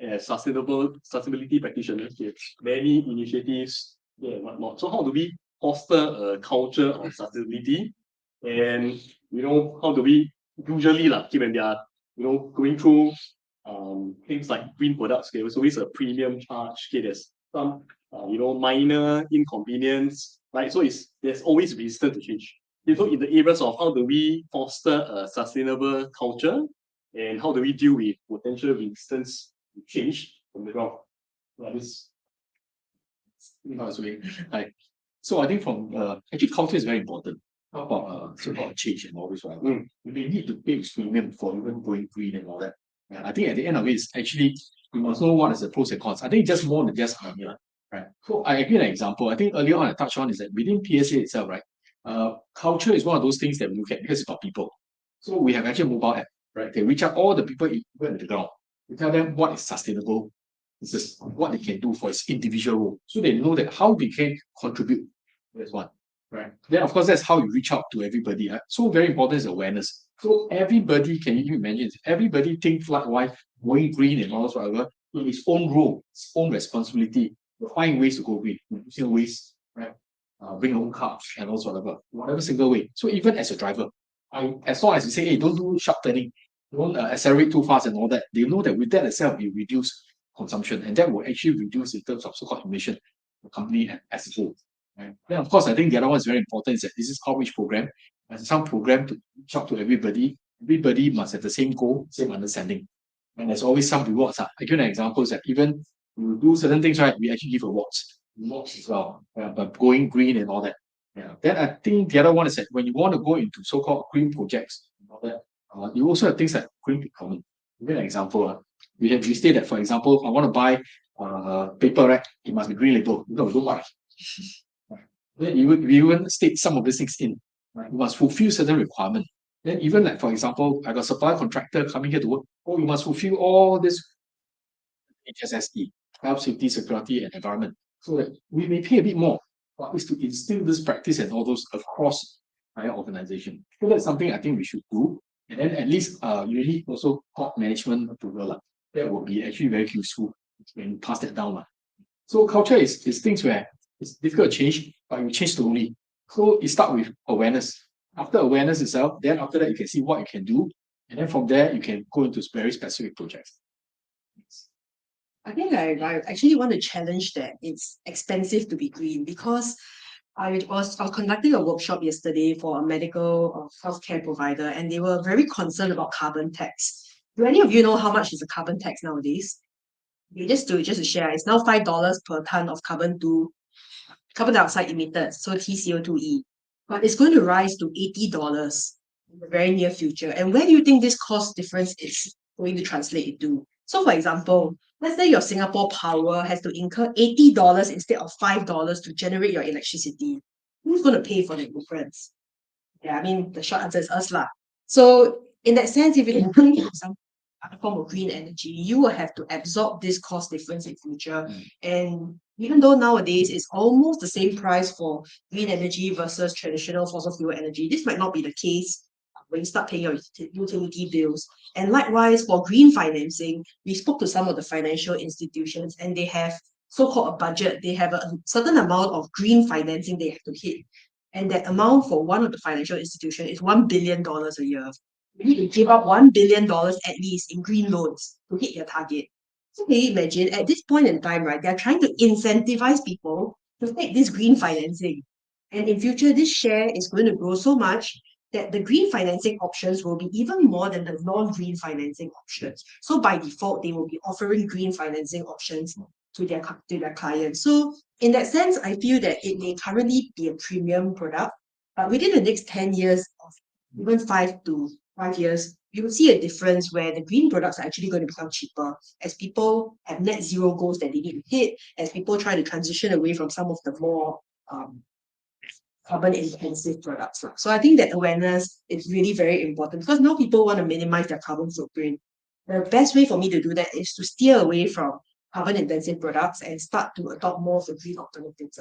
as sustainability practitioners, there's many initiatives and whatnot. So how do we foster a culture of sustainability? And how do we usually when they are going through things like green products, okay, there's always a premium charge. Okay, there's some minor inconvenience, right? So there's always resistance to change. So in the areas of how do we foster a sustainable culture and how do we deal with potential resistance to change from the ground? This. Right. So I think from actually culture is very important. How about so-called change and all this, right? We need to pay premium for even going green and all that. I think at the end of it is actually we must know what is the pros and cons. I think it's just more than just money, right? So I give an example. I think earlier on I touched on is that within PSA itself, right? Culture is one of those things that we look at because it's about people. So we have actually a mobile app, right? They reach out all the people in the ground. We tell them what is sustainable This is what they can do for its individual role. So they know that how they can contribute. That's one. Right. Then of course that's how you reach out to everybody. So very important is awareness. So everybody, can you imagine? Everybody think likewise, going green and all those whatever, in its own role, its own responsibility, to find ways to go green, reducing waste, right? Bring your own cars and also whatever single way. So even as a driver, as long as you say, hey, don't do sharp turning, don't accelerate too fast and all that, they know that with that itself, you reduce consumption, and that will actually reduce in terms of so-called emission the company as a whole. Right? Then of course, I think the other one is very important is that this is outreach program. As some program to reach out to everybody. Everybody must have the same goal, same understanding. And there's always some rewards. I give you an example is that even you do certain things right, we actually give awards. Rewards as well. But going green and all that. Yeah. Then I think the other one is that when you want to go into so-called green projects and all that, you also have things like green procurement. Give you an example. We state that, for example, I want to buy paper, right? It must be green label. No, don't buy. Then we even state some of these things in. Right? You must fulfill certain requirements. Then even like, for example, I got a supply contractor coming here to work. Oh, you must fulfill all this HSSE, health, safety, security, and environment. So that we may pay a bit more, but it's to instill this practice and all those across higher organization. So that's something I think we should do. And then at least you need also top management approval. That would be actually very useful when you pass that down. So culture is things where it's difficult to change, but you change slowly. So it starts with awareness. After awareness itself, then after that you can see what you can do. And then from there you can go into very specific projects. I think I actually want to challenge that it's expensive to be green because I was conducting a workshop yesterday for a medical healthcare provider, and they were very concerned about carbon tax. Do any of you know how much is a carbon tax nowadays? Okay, just to share, it's now $5 per ton of carbon dioxide emitted, so TCO2e. But it's going to rise to $80 in the very near future. And where do you think this cost difference is going to translate into? So for example, let's say your Singapore Power has to incur $80 instead of $5 to generate your electricity. Who's going to pay for the difference? Yeah, I mean, the short answer is us lah. So in that sense, if you include some other form of green energy, you will have to absorb this cost difference in future. And even though nowadays it's almost the same price for green energy versus traditional fossil fuel energy, this might not be the case when you start paying your utility bills. And likewise, for green financing, we spoke to some of the financial institutions and they have so-called a budget. They have a certain amount of green financing they have to hit. And that amount for one of the financial institutions is $1 billion a year. You need to give up $1 billion at least in green loans to hit your target. So can you imagine, at this point in time, right, they're trying to incentivize people to take this green financing. And in future, this share is going to grow so much that the green financing options will be even more than the non-green financing options. So by default, they will be offering green financing options to their clients. So in that sense, I feel that it may currently be a premium product, but within the next 10 years, of even 5 years, you will see a difference where the green products are actually going to become cheaper as people have net zero goals that they need to hit, as people try to transition away from some of the more carbon intensive products. So I think that awareness is really very important because now people want to minimize their carbon footprint. The best way for me to do that is to steer away from carbon intensive products and start to adopt more of the green alternatives.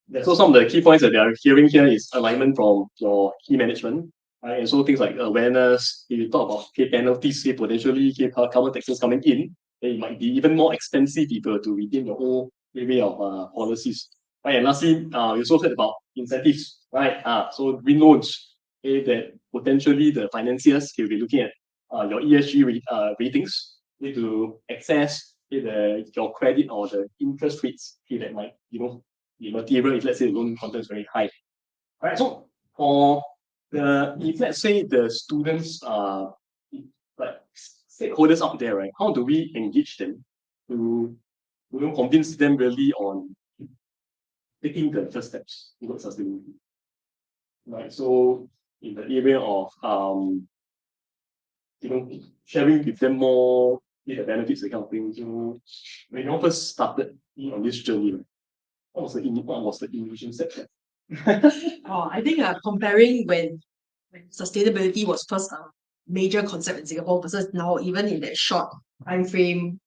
Yeah, so some of the key points that they are hearing here is alignment from your key management, right? And so things like awareness, if you talk about penalties, potentially carbon taxes coming in, then it might be even more expensive if you were to retain your whole area of policies. Right, and lastly, we also heard about incentives, right? So green loans, that potentially the financiers will be looking at your ESG ratings, need to access your credit or the interest rates that might, the material if let's say the loan content is very high. Right. So for if let's say the students like stakeholders out there, right? How do we engage them to convince them really on taking the first steps towards sustainability? Right. So in the area of sharing with them more the benefits, that kind of thing. So when you first started on this journey, right, what was the innovation step? I think comparing when sustainability was first a major concept in Singapore versus now, even in that short time frame,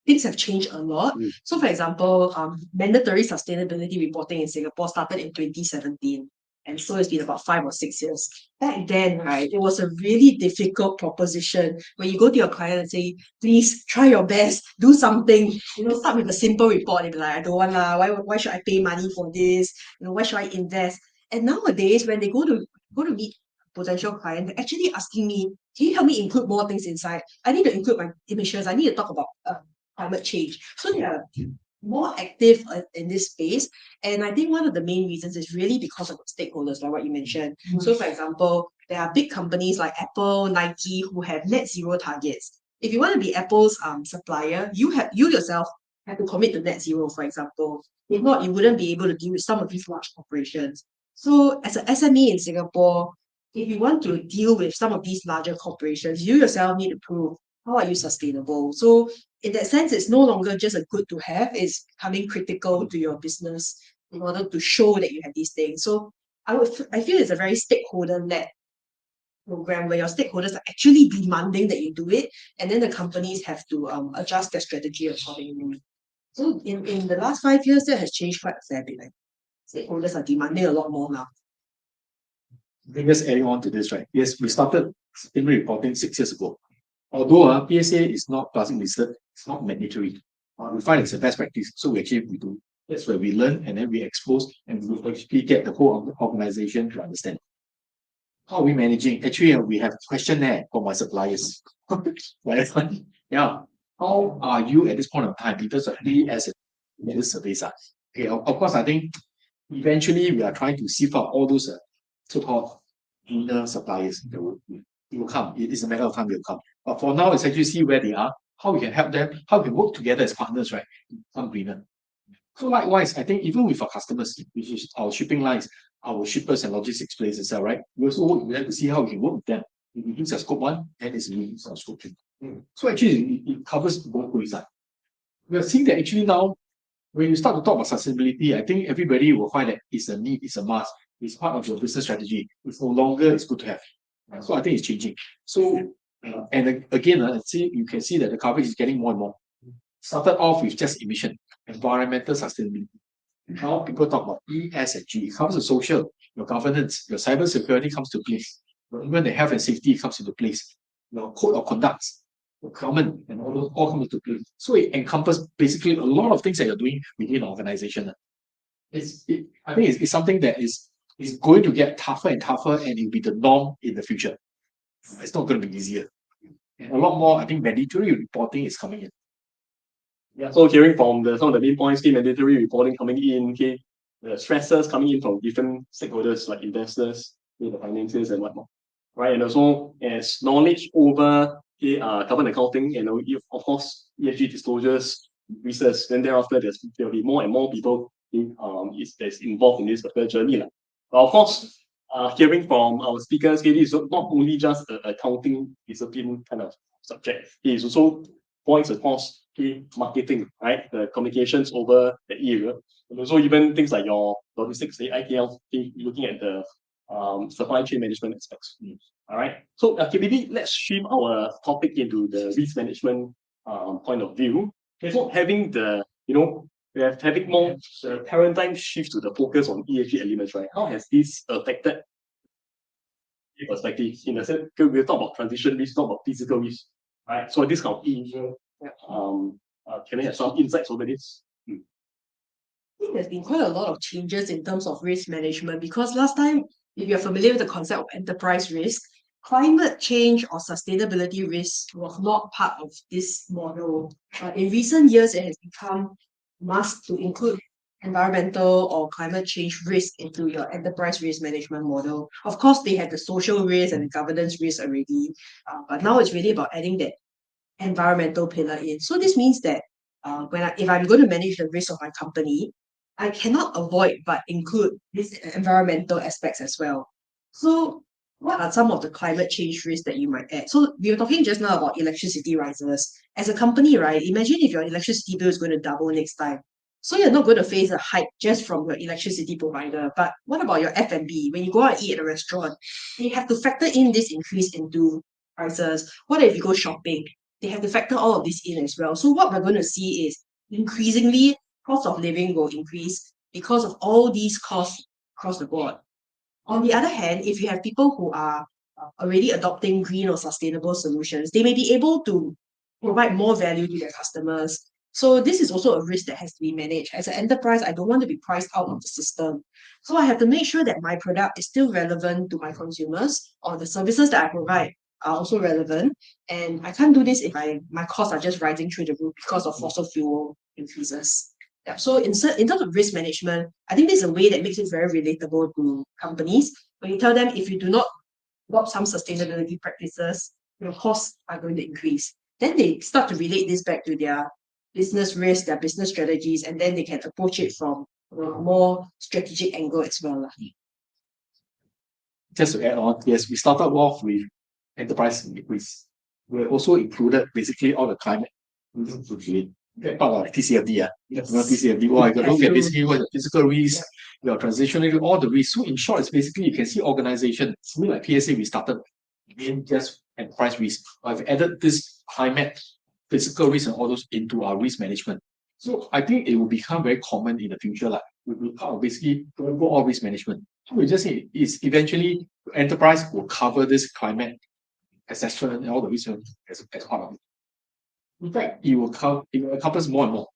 things have changed a lot. So, for example, mandatory sustainability reporting in Singapore started in 2017. And so it's been about 5 or 6 years. Back then, right, it was a really difficult proposition where you go to your client and say, please try your best, do something, start with a simple report. They'll be like, I don't want lah, why should I pay money for this? Why should I invest? And nowadays, when they go to meet potential client, they're actually asking me, can you help me include more things inside? I need to include my emissions. I need to talk about climate change. So they are more active in this space. And I think one of the main reasons is really because of the stakeholders, like what you mentioned. So, for example, there are big companies like Apple, Nike, who have net zero targets. If you want to be Apple's supplier, you yourself have to commit to net zero, for example. If not, you wouldn't be able to deal with some of these large corporations. So, as an SME in Singapore, if you want to deal with some of these larger corporations, you yourself need to prove how are you sustainable. So in that sense, it's no longer just a good to have, it's becoming critical to your business in order to show that you have these things. So I feel it's a very stakeholder-led program where your stakeholders are actually demanding that you do it, and then the companies have to adjust their strategy accordingly. So in the last 5 years, that has changed quite a fair bit. Like, stakeholders are demanding a lot more now. I think just adding on to this, right? Yes, we started sustainability reporting 6 years ago. Although PSA is not plastic listed, it's not mandatory. We find it's a best practice, so we do. That's where we learn and then we expose and we actually get the whole organization to understand. How are we managing? Actually, we have a questionnaire for my suppliers. Yeah. How are you at this point of time in terms of as this surveys are? Okay, of course, I think eventually we are trying to sift out all those so-called inner suppliers that will come. It is a matter of time they will come. But for now, it's actually see where they are, how we can help them, how we can work together as partners, right? Become greener. So likewise, I think even with our customers, which is our shipping lines, our shippers and logistics places, right? We also work with them to see how we can work with them. If we use our scope 1, and it's reduce our scope 2. So actually, it covers both ways. We are seeing that actually now, when you start to talk about sustainability, I think everybody will find that it's a need, it's a must, it's part of your business strategy. It's no longer it's good to have. So I think it's changing. So and again, you can see that the coverage is getting more and more. Started off with just emission, environmental sustainability. Now people talk about E, S, and G. It comes to social, your governance, your cyber security comes to place. Even the health and safety comes into place. Your code of conduct, procurement, and all those all come into play. So it encompasses basically a lot of things that you're doing within an organization. I think it's something that is going to get tougher and tougher, and it will be the norm in the future. It's not going to be easier. And a lot more, I think, mandatory reporting is coming in. Yeah, so hearing from some of the main points, mandatory reporting coming in, the stresses coming in from different stakeholders like investors, the financiers and whatnot. Right. And also as knowledge over carbon accounting and of course ESG disclosures research, then thereafter there'll be more and more people that's involved in this particular journey. But of course, hearing from our speakers, this is not only just an accounting discipline kind of subject. It is also points across marketing, right? The communications over the area. And also even things like your logistics, the ITL, looking at the supply chain management aspects. All right. So maybe let's stream our topic into the risk management point of view. Okay, so having having more the paradigm shift to the focus on ESG elements, right? How has this affected perspective in a sense? We'll talk about transition risk, talk about physical risk, right? So this kind of can I have some insights over this? I think there's been quite a lot of changes in terms of risk management because last time, if you're familiar with the concept of enterprise risk, climate change or sustainability risk was not part of this model. In recent years, it has become must to include environmental or climate change risk into your enterprise risk management model. Of course, they have the social risk and the governance risk already, but now it's really about adding that environmental pillar in. So this means that if I'm going to manage the risk of my company, I cannot avoid but include these environmental aspects as well. So what are some of the climate change risks that you might add? So we were talking just now about electricity rises. As a company, right, imagine if your electricity bill is going to double next time. So you're not going to face a hike just from your electricity provider. But what about your F&B? When you go out and eat at a restaurant, you have to factor in this increase into prices. What if you go shopping? they have to factor all of this in as well. So what we're going to see is increasingly cost of living will increase because of all these costs across the board. On the other hand, if you have people who are already adopting green or sustainable solutions, they may be able to provide more value to their customers. So this is also a risk that has to be managed. As an enterprise, I don't want to be priced out of the system. So I have to make sure that my product is still relevant to my consumers, or the services that I provide are also relevant. And I can't do this if my costs are just rising through the roof because of fossil fuel increases. Yeah. So in terms of risk management, I think this is a way that makes it very relatable to companies. When you tell them if you do not adopt some sustainability practices, your costs are going to increase. Then they start to relate this back to their business risk, their business strategies, and then they can approach it from a more strategic angle as well. Just to add on, yes, we started off with enterprise risk. We also included basically all the climate risk. Part of TCFD, TCFD. Well, you look at basically what the physical risk, you're transitioning all the risks. So in short, it's basically you can see organization, something like PSA, we started in just enterprise risk. I've added this climate, physical risk, and all those into our risk management. So I think it will become very common in the future. Like we will kind of basically go all risk management. So we just say is eventually enterprise will cover this climate assessment and all the risk as part of it. In fact, it will encompass more and more.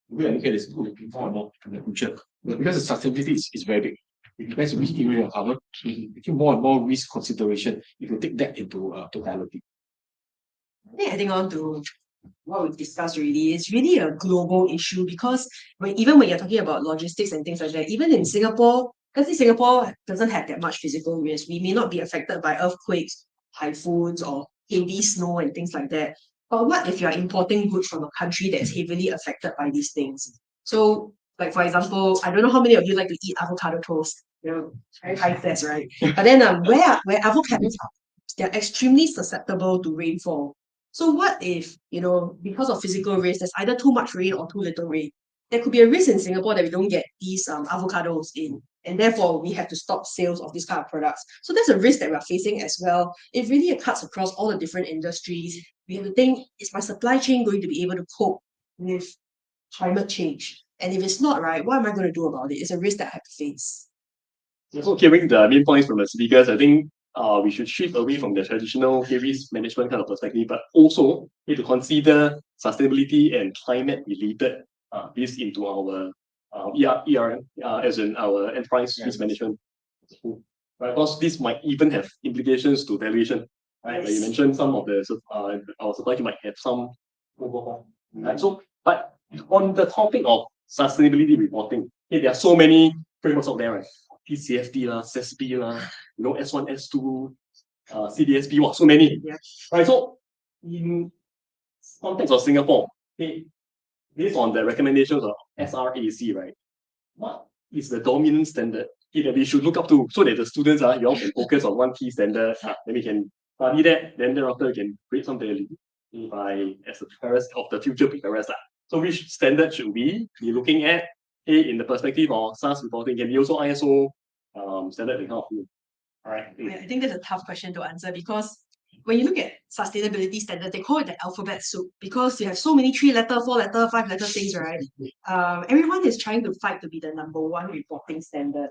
We are looking at this more and more in the future. But because the sustainability is very big, it depends on which area you cover. Making more and more risk consideration, if you take that into totality. I think adding on to what we've discussed already, it's really a global issue because even when you're talking about logistics and things like that, even in Singapore, because Singapore doesn't have that much physical risk, we may not be affected by earthquakes, typhoons, or heavy snow and things like that. But what if you're importing goods from a country that's heavily affected by these things? So, like for example, I don't know how many of you like to eat avocado toast. Very high test, right? But then where avocados are, they're extremely susceptible to rainfall. So what if, because of physical risk, there's either too much rain or too little rain? There could be a risk in Singapore that we don't get these avocados in, and therefore we have to stop sales of these kind of products. So that's a risk that we're facing as well. It really cuts across all the different industries. We have to think, is my supply chain going to be able to cope with climate change? And if it's not, right, what am I going to do about it? It's a risk that I have to face. So hearing the main points from the speakers, I think we should shift away from the traditional risk management kind of perspective, but also need to consider sustainability and climate-related risk into our ERM, as in our enterprise risk management. Right? Because this might even have implications to valuation. Right? Like you mentioned, some of the our supply chain might have some overhaul. Right? So, but on the topic of sustainability reporting, there are so many frameworks out there, right? TCFD lah, SESB lah, S1, S2, CDSP, wow, so many. Yeah. Right, so in context of Singapore, based on the recommendations of SRAC, right, what is the dominant standard that we should look up to so that the students you all can focus on one key standard, then we can study that, then thereafter we can create some value as the preparers of the future preparers. So which standard should we be looking at? In the perspective of SaaS reporting, can be also ISO standard that kind of thing. All right. I think that's a tough question to answer because when you look at sustainability standards, they call it the alphabet soup because you have so many 3-letter, 4-letter, 5-letter things, right? Everyone is trying to fight to be the number one reporting standard.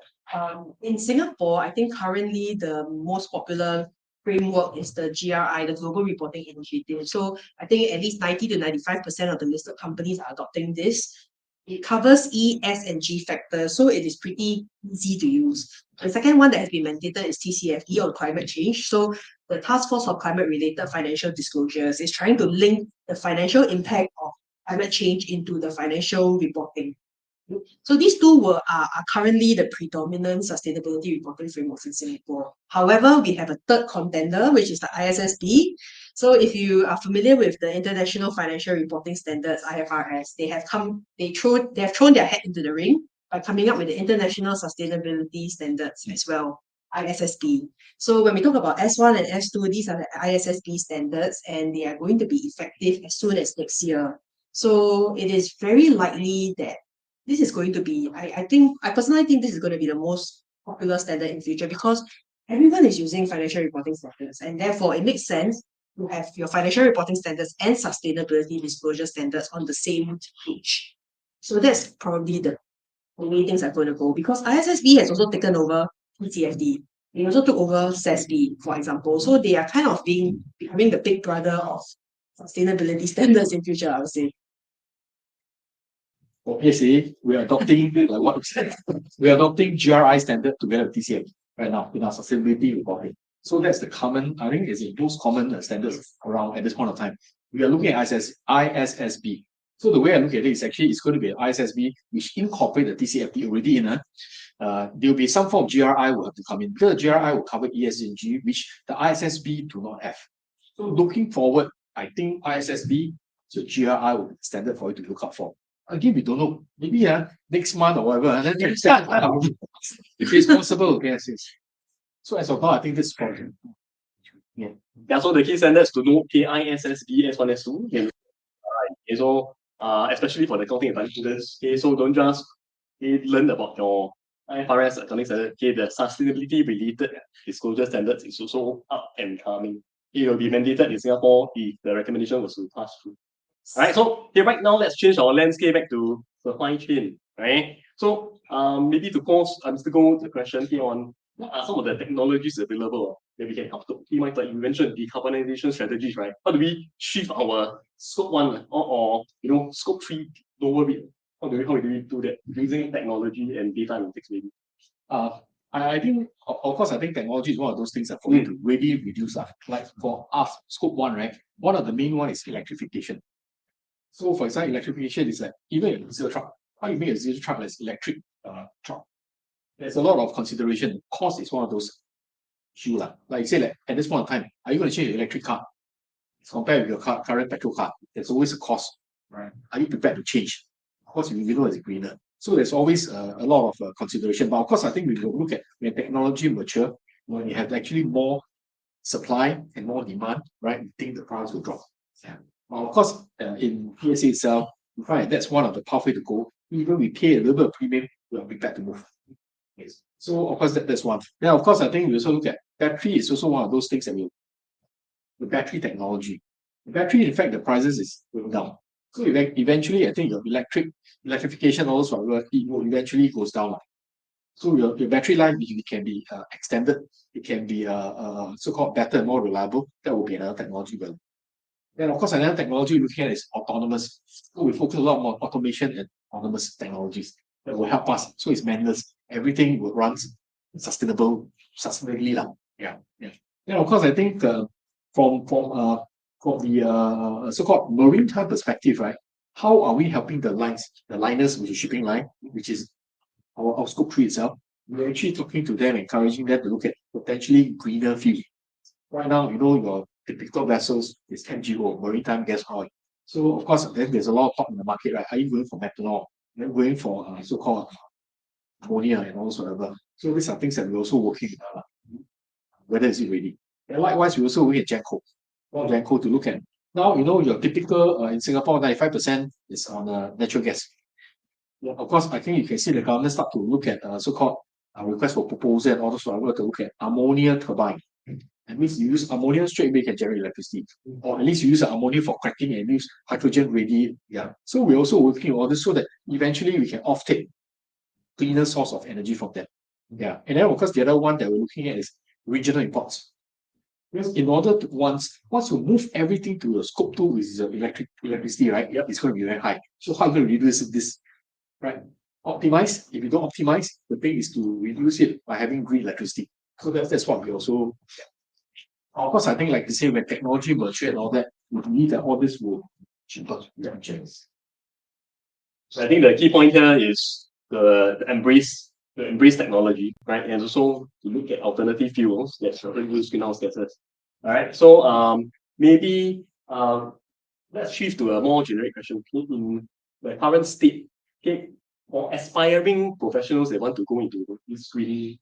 In Singapore, I think currently the most popular framework is the GRI, the Global Reporting Initiative. So I think at least 90 to 95% of the listed companies are adopting this. It covers E, S, and G factors, so it is pretty easy to use. The second one that has been mandated is TCFD, or climate change. So the Task Force of Climate-Related Financial Disclosures is trying to link the financial impact of climate change into the financial reporting. So these two are currently the predominant sustainability reporting frameworks in Singapore. However, we have a third contender, which is the ISSB. So if you are familiar with the International Financial Reporting Standards, IFRS, they have thrown their hat into the ring by coming up with the International Sustainability Standards as well, ISSB. So when we talk about S1 and S2, these are the ISSB standards, and they are going to be effective as soon as next year. So it is very likely that this is going to be, I personally think this is going to be the most popular standard in future because everyone is using financial reporting standards, and therefore it makes sense to have your financial reporting standards and sustainability disclosure standards on the same page. So that's probably the way things are going to go, because ISSB has also taken over TCFD. They also took over SASB, for example. So they are kind of becoming the big brother of sustainability standards in future, I would say. For PSA, we are adopting like what we said. We are adopting GRI standard together with TCFD right now in our sustainability reporting. So that's the common, I think, is the most common standards around at this point of time. We are looking at ISSB. So the way I look at it is actually it's going to be an ISSB which incorporate the TCFD already in a. There will be some form of GRI will have to come in, because the GRI will cover ESG and G, which the ISSB do not have. So looking forward, I think ISSB, so GRI will be standard for you to look out for. Again, we don't know. Maybe next month or whatever, and then if it's possible, yes, yes. So as of now, I think this is important. Yeah, so the key standards to know KISSB S1, S2. Okay, so especially for the accounting advanced students, okay, so don't just learn about your IFRS accounting standard. Okay, the sustainability related disclosure standards is also up and coming. It will be mandated in Singapore if the recommendation was to pass through. Alright, so okay, right now let's change our landscape back to supply chain. Right. So maybe to pose Mr. Goh the question here on what are some of the technologies available that we can help to optimize, like you mentioned decarbonization strategies, right? How do we shift our scope 1 or scope 3 lower bit? How do we do that using technology and data analytics maybe? I think, of course, I think technology is one of those things that for you to really reduce that. Like for us, scope 1, right? One of the main one is electrification. So for example, electrification is like even a zero truck. How you make a zero truck as electric truck? There's a lot of consideration. Cost is one of those issues. Like you say, like at this point of time, are you going to change your electric car? Compared with your current petrol car, there's always a cost. Right? Are you prepared to change? Of course, you know it's greener. So there's always a lot of consideration. But of course, I think we will look at when technology mature, when you have actually more supply and more demand, right? We think the price will drop. Yeah. Well, of course, in PSA itself, we find that's one of the pathway to go. Even we pay a little bit of premium, we are prepared to move. Yes. So of course that's one. Then of course I think we also look at battery is also one of those things that the battery technology. The battery, in fact, the prices is going down. So eventually, I think your electrification also it will eventually goes down. So your battery life it can be extended. It can be so-called better and more reliable. That will be another technology. Then of course another technology we're looking at is autonomous. So we focus a lot more on automation and autonomous technologies that will help us. So it's manuals. Everything will run sustainably. Yeah. Then of course I think from the so-called maritime perspective, right? How are we helping the liners, which is shipping line, which is our scope 3 itself? We're actually talking to them, encouraging them to look at potentially greener fuel. Right now, your typical vessels is MGO, maritime gas oil. So of course, then there's a lot of talk in the market, right? Are you going for methanol? Are you going for so-called ammonia and also whatever? So these are things that we're also working on. Whether is it ready? And likewise, we also work at Genco. Genco to look at now. Your typical in Singapore, 95% is on natural gas. Yeah, of course, I think you can see the government start to look at so-called request for proposal and all those whatever to look at ammonia turbine. That means you use ammonia straight away can generate electricity, or at least you use ammonia for cracking and use hydrogen ready. Yeah. So we're also working on this so that eventually we can offtake cleaner source of energy from them. Yeah. And then of course the other one that we're looking at is regional imports. Because in order to once you move everything to the scope 2, which is electricity, right? Yeah, it's going to be very high. So how are you going to reduce this? Right? Optimize. If you don't optimize, the thing is to reduce it by having green electricity. So that's what we also. Of course, I think like you say, when technology mature and all that, we believe that all this will cheaper. So I think the key point here is the embrace technology, right? And also to look at alternative fuels that reduce greenhouse gases. All right. So maybe let's shift to a more generic question. In the current state, okay, for aspiring professionals that want to go into this green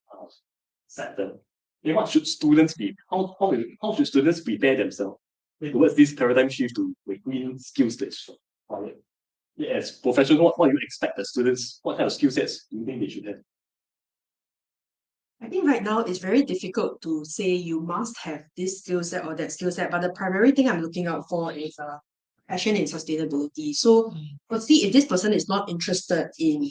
sector, okay, what should students be? How should students prepare themselves towards this paradigm shift to green skills that's required? As professionals, what do you expect the students? What kind of skill sets do you think they should have? I think right now it's very difficult to say you must have this skill set or that skill set, but the primary thing I'm looking out for is passion in sustainability. So, firstly, if this person is not interested in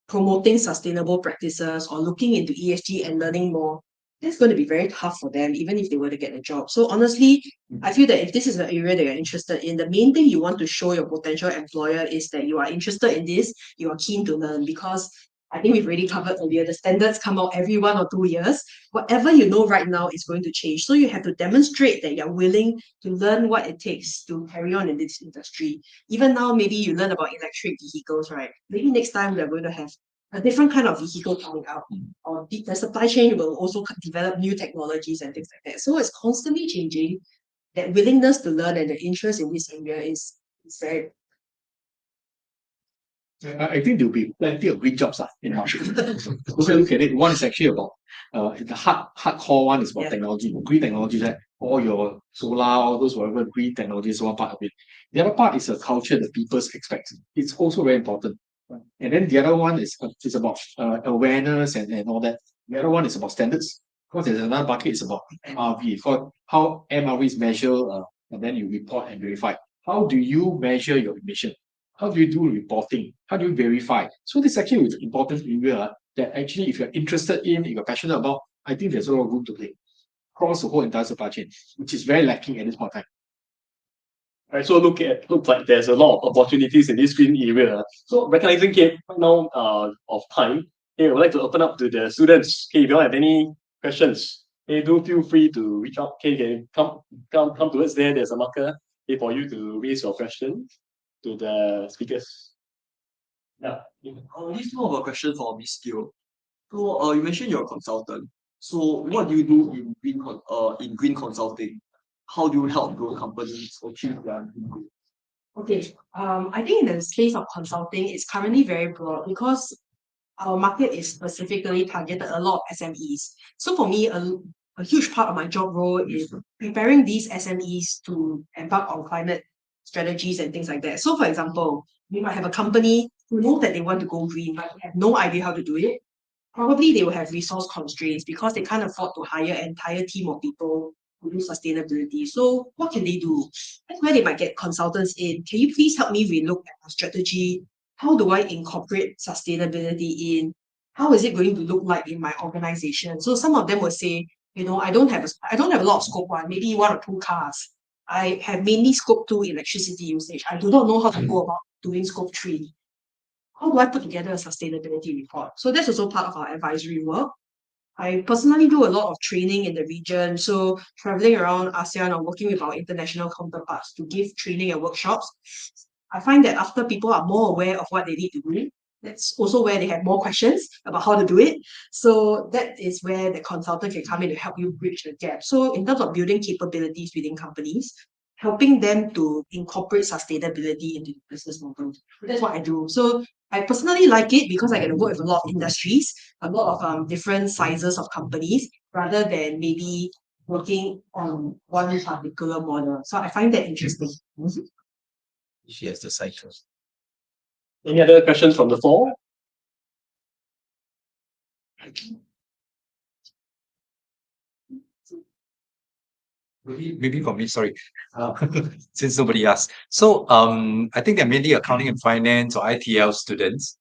promoting sustainable practices or looking into ESG and learning more, that's going to be very tough for them, even if they were to get a job. So honestly, I feel that if this is an area that you're interested in, the main thing you want to show your potential employer is that you are interested in this, you are keen to learn, because I think we've already covered earlier, the standards come out every 1 or 2 years. Whatever you know right now is going to change. So you have to demonstrate that you're willing to learn what it takes to carry on in this industry. Even now, maybe you learn about electric vehicles, right? Maybe next time we're going to have a different kind of vehicle coming out, or the supply chain will also develop new technologies and things like that. So it's constantly changing. That willingness to learn and the interest in this area is very. I think there'll be plenty of green jobs in our If you look at it, one is actually about the hardcore one is about technology, green technology, right? All your solar, all those whatever green technology is one part of it. The other part is a culture that people expect. It's also very important. And then the other one is about awareness and all that. The other one is about standards. Because there's another bucket is about MRV. It's called how MRV is measured, and then you report and verify. How do you measure your emission? How do you do reporting? How do you verify? So this actually is an important area that actually, if you're interested in, if you're passionate about, I think there's a lot of room to play across the whole entire supply chain, which is very lacking at this point in time. Right, so looks like there's a lot of opportunities in this green area. So recognizing right now of time, I would like to open up to the students. If you all have any questions, do feel free to reach out. Can come towards there. There's a marker for you to raise your question to the speakers. Yeah. This is more of a question for Miss Teo. So you mentioned you're a consultant. So what do you do in green consulting? How do you help those companies achieve their green goals? Okay. I think in the space of consulting, it's currently very broad because our market is specifically targeted a lot of SMEs. So for me, a huge part of my job role is preparing these SMEs to embark on climate strategies and things like that. So for example, we might have a company who knows that they want to go green, but have no idea how to do it. Probably they will have resource constraints because they can't afford to hire an entire team of people who do sustainability. So what can they do? That's where they might get consultants in. Can you please help me relook at our strategy? How do I incorporate sustainability in? How is it going to look like in my organization? So some of them will say, I don't have a lot of scope one, maybe 1 or 2 cars. I have mainly scope 2 electricity usage. I do not know how to go about doing scope 3. How do I put together a sustainability report? So that's also part of our advisory work. I personally do a lot of training in the region. So traveling around ASEAN or working with our international counterparts to give training and workshops. I find that after people are more aware of what they need to do, that's also where they have more questions about how to do it. So that is where the consultant can come in to help you bridge the gap. So in terms of building capabilities within companies, helping them to incorporate sustainability into the business model. That's what I do. So I personally like it because I get to work with a lot of industries, a lot of different sizes of companies, rather than maybe working on one particular model. So I find that interesting. She has the cycle. Any other questions from the floor? Maybe for me, sorry, since nobody asked. So, I think they're mainly accounting and finance or ITL students.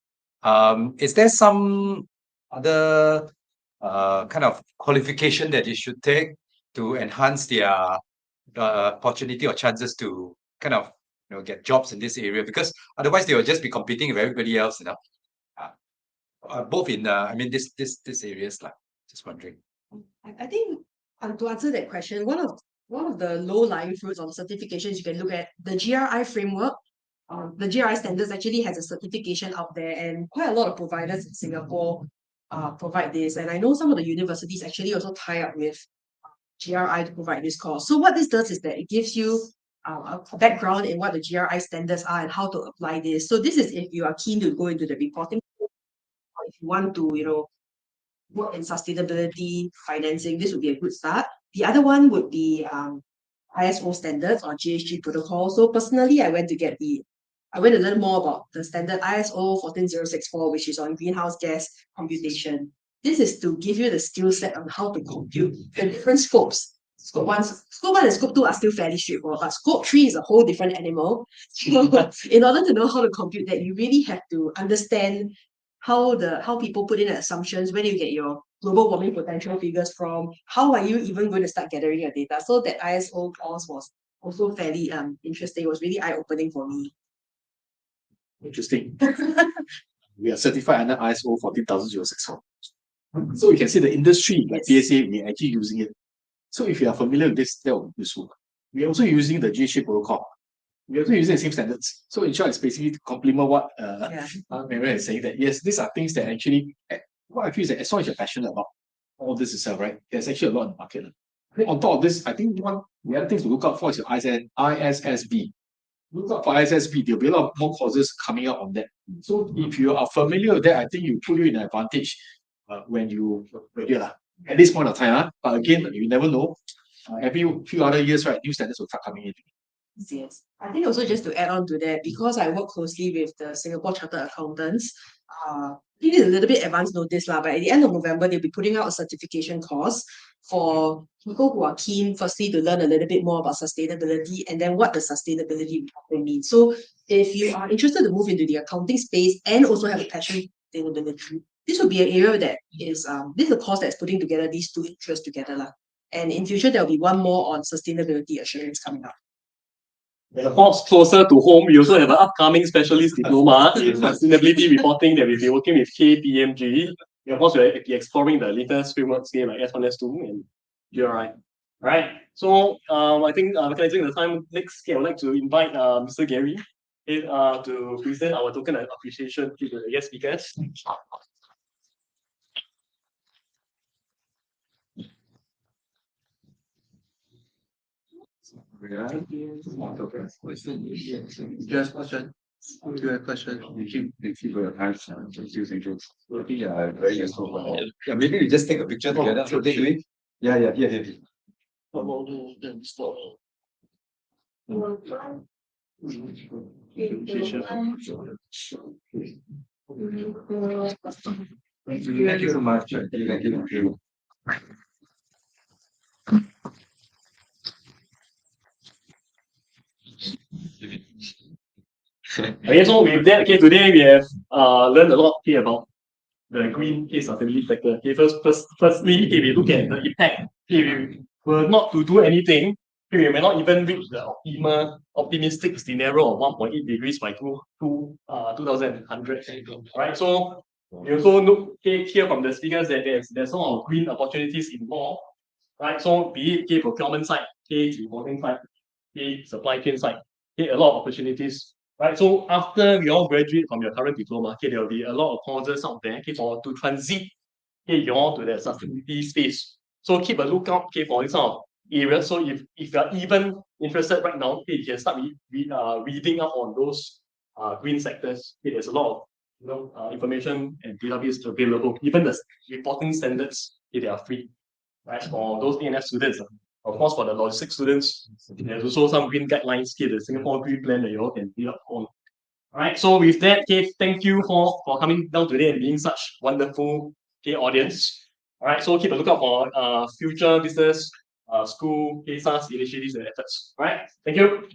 Is there some other kind of qualification that you should take to enhance their opportunity or chances to kind of get jobs in this area? Because otherwise they will just be competing with everybody else, both in this areas like. Just wondering. I think to answer that question, one of the low-lying fruits of certifications you can look at the GRI framework. The GRI standards actually has a certification out there, and quite a lot of providers in Singapore provide this. And I know some of the universities actually also tie up with GRI to provide this course. So what this does is that it gives you a background in what the GRI standards are and how to apply this. So this is if you are keen to go into the reporting, or if you want to, work in sustainability financing, this would be a good start. The other one would be ISO standards or GHG protocol. So personally, I went to learn more about the standard ISO 14064, which is on greenhouse gas computation. this is to give you the skill set on how to compute the different scopes. Scope 1 and Scope 2 are still fairly straightforward, but Scope 3 is a whole different animal. So in order to know how to compute that, you really have to understand how people put in the assumptions, where do you get your global warming potential figures from, how are you even going to start gathering your data. So that ISO course was also fairly interesting. It was really eye-opening for me. Interesting. We are certified under ISO 14064. So you can see the industry, like Yes. PSA, we are actually using it. So if you are familiar with this, that will be useful. We are also using the GHA protocol. We are also using the same standards. So in short, it's basically to complement what Maria is saying, that yes, these are things that actually, what I feel is that as long as you're passionate about all this itself, right, there's actually a lot in the market. I think on top of this, I think one the other things to look out for is your ISSB. Look out for ISSB, there'll be a lot more courses coming out on that. So if you are familiar with that, I think you put you in an advantage when you at this point of time. But again, you never know. Every few other years, right, new standards will start coming in. Yes. I think also just to add on to that, because I work closely with the Singapore Chartered Accountants, it is a little bit advance notice, but at the end of November, they'll be putting out a certification course for people who are keen, firstly, to learn a little bit more about sustainability and then what the sustainability reporting means. So if you are interested to move into the accounting space and also have a passion for sustainability, this would be an area that is this is a course that's putting together these two interests together. And in future, there'll be one more on sustainability assurance coming up. And of course, closer to home, we also have an upcoming specialist diploma in sustainability reporting that we'll be working with KPMG. Of course, we'll be exploring the latest frameworks here like S1, S2, and GRI. Right. So I think recognizing the time, next I would like to invite Mr. Gary to present our token of appreciation to the guest speakers. Just question. Do you have question? Yeah, maybe we just take a picture together. So they do it. Yeah, here. Thank you so much. Thank you. Okay, so with that, today we have learned a lot about the green sustainability sector. Firstly, we look at the impact. We were not to do anything, we may not even reach the optimistic scenario of 1.8 degrees by 2100. Right? So we also hear from the speakers that there's some of green opportunities involved. Right? So be it procurement side, reporting side, supply chain side, a lot of opportunities. Right, so after we all graduate from your current diploma, there will be a lot of courses out there to transit you all to the sustainability space. So keep a lookout for this sort of areas. So if you are even interested right now, you can start reading up on those green sectors. There's a lot of information and database available. Even the reporting standards, they are free. Right, for those A&F students. Of course, for the logistics students, there's also some green guidelines here, the Singapore Green Plan that you all can read up on. Alright, so with that, thank you for coming down today and being such wonderful audience. Alright, so keep a lookout for future business, school, SARS initiatives and efforts. Alright, thank you.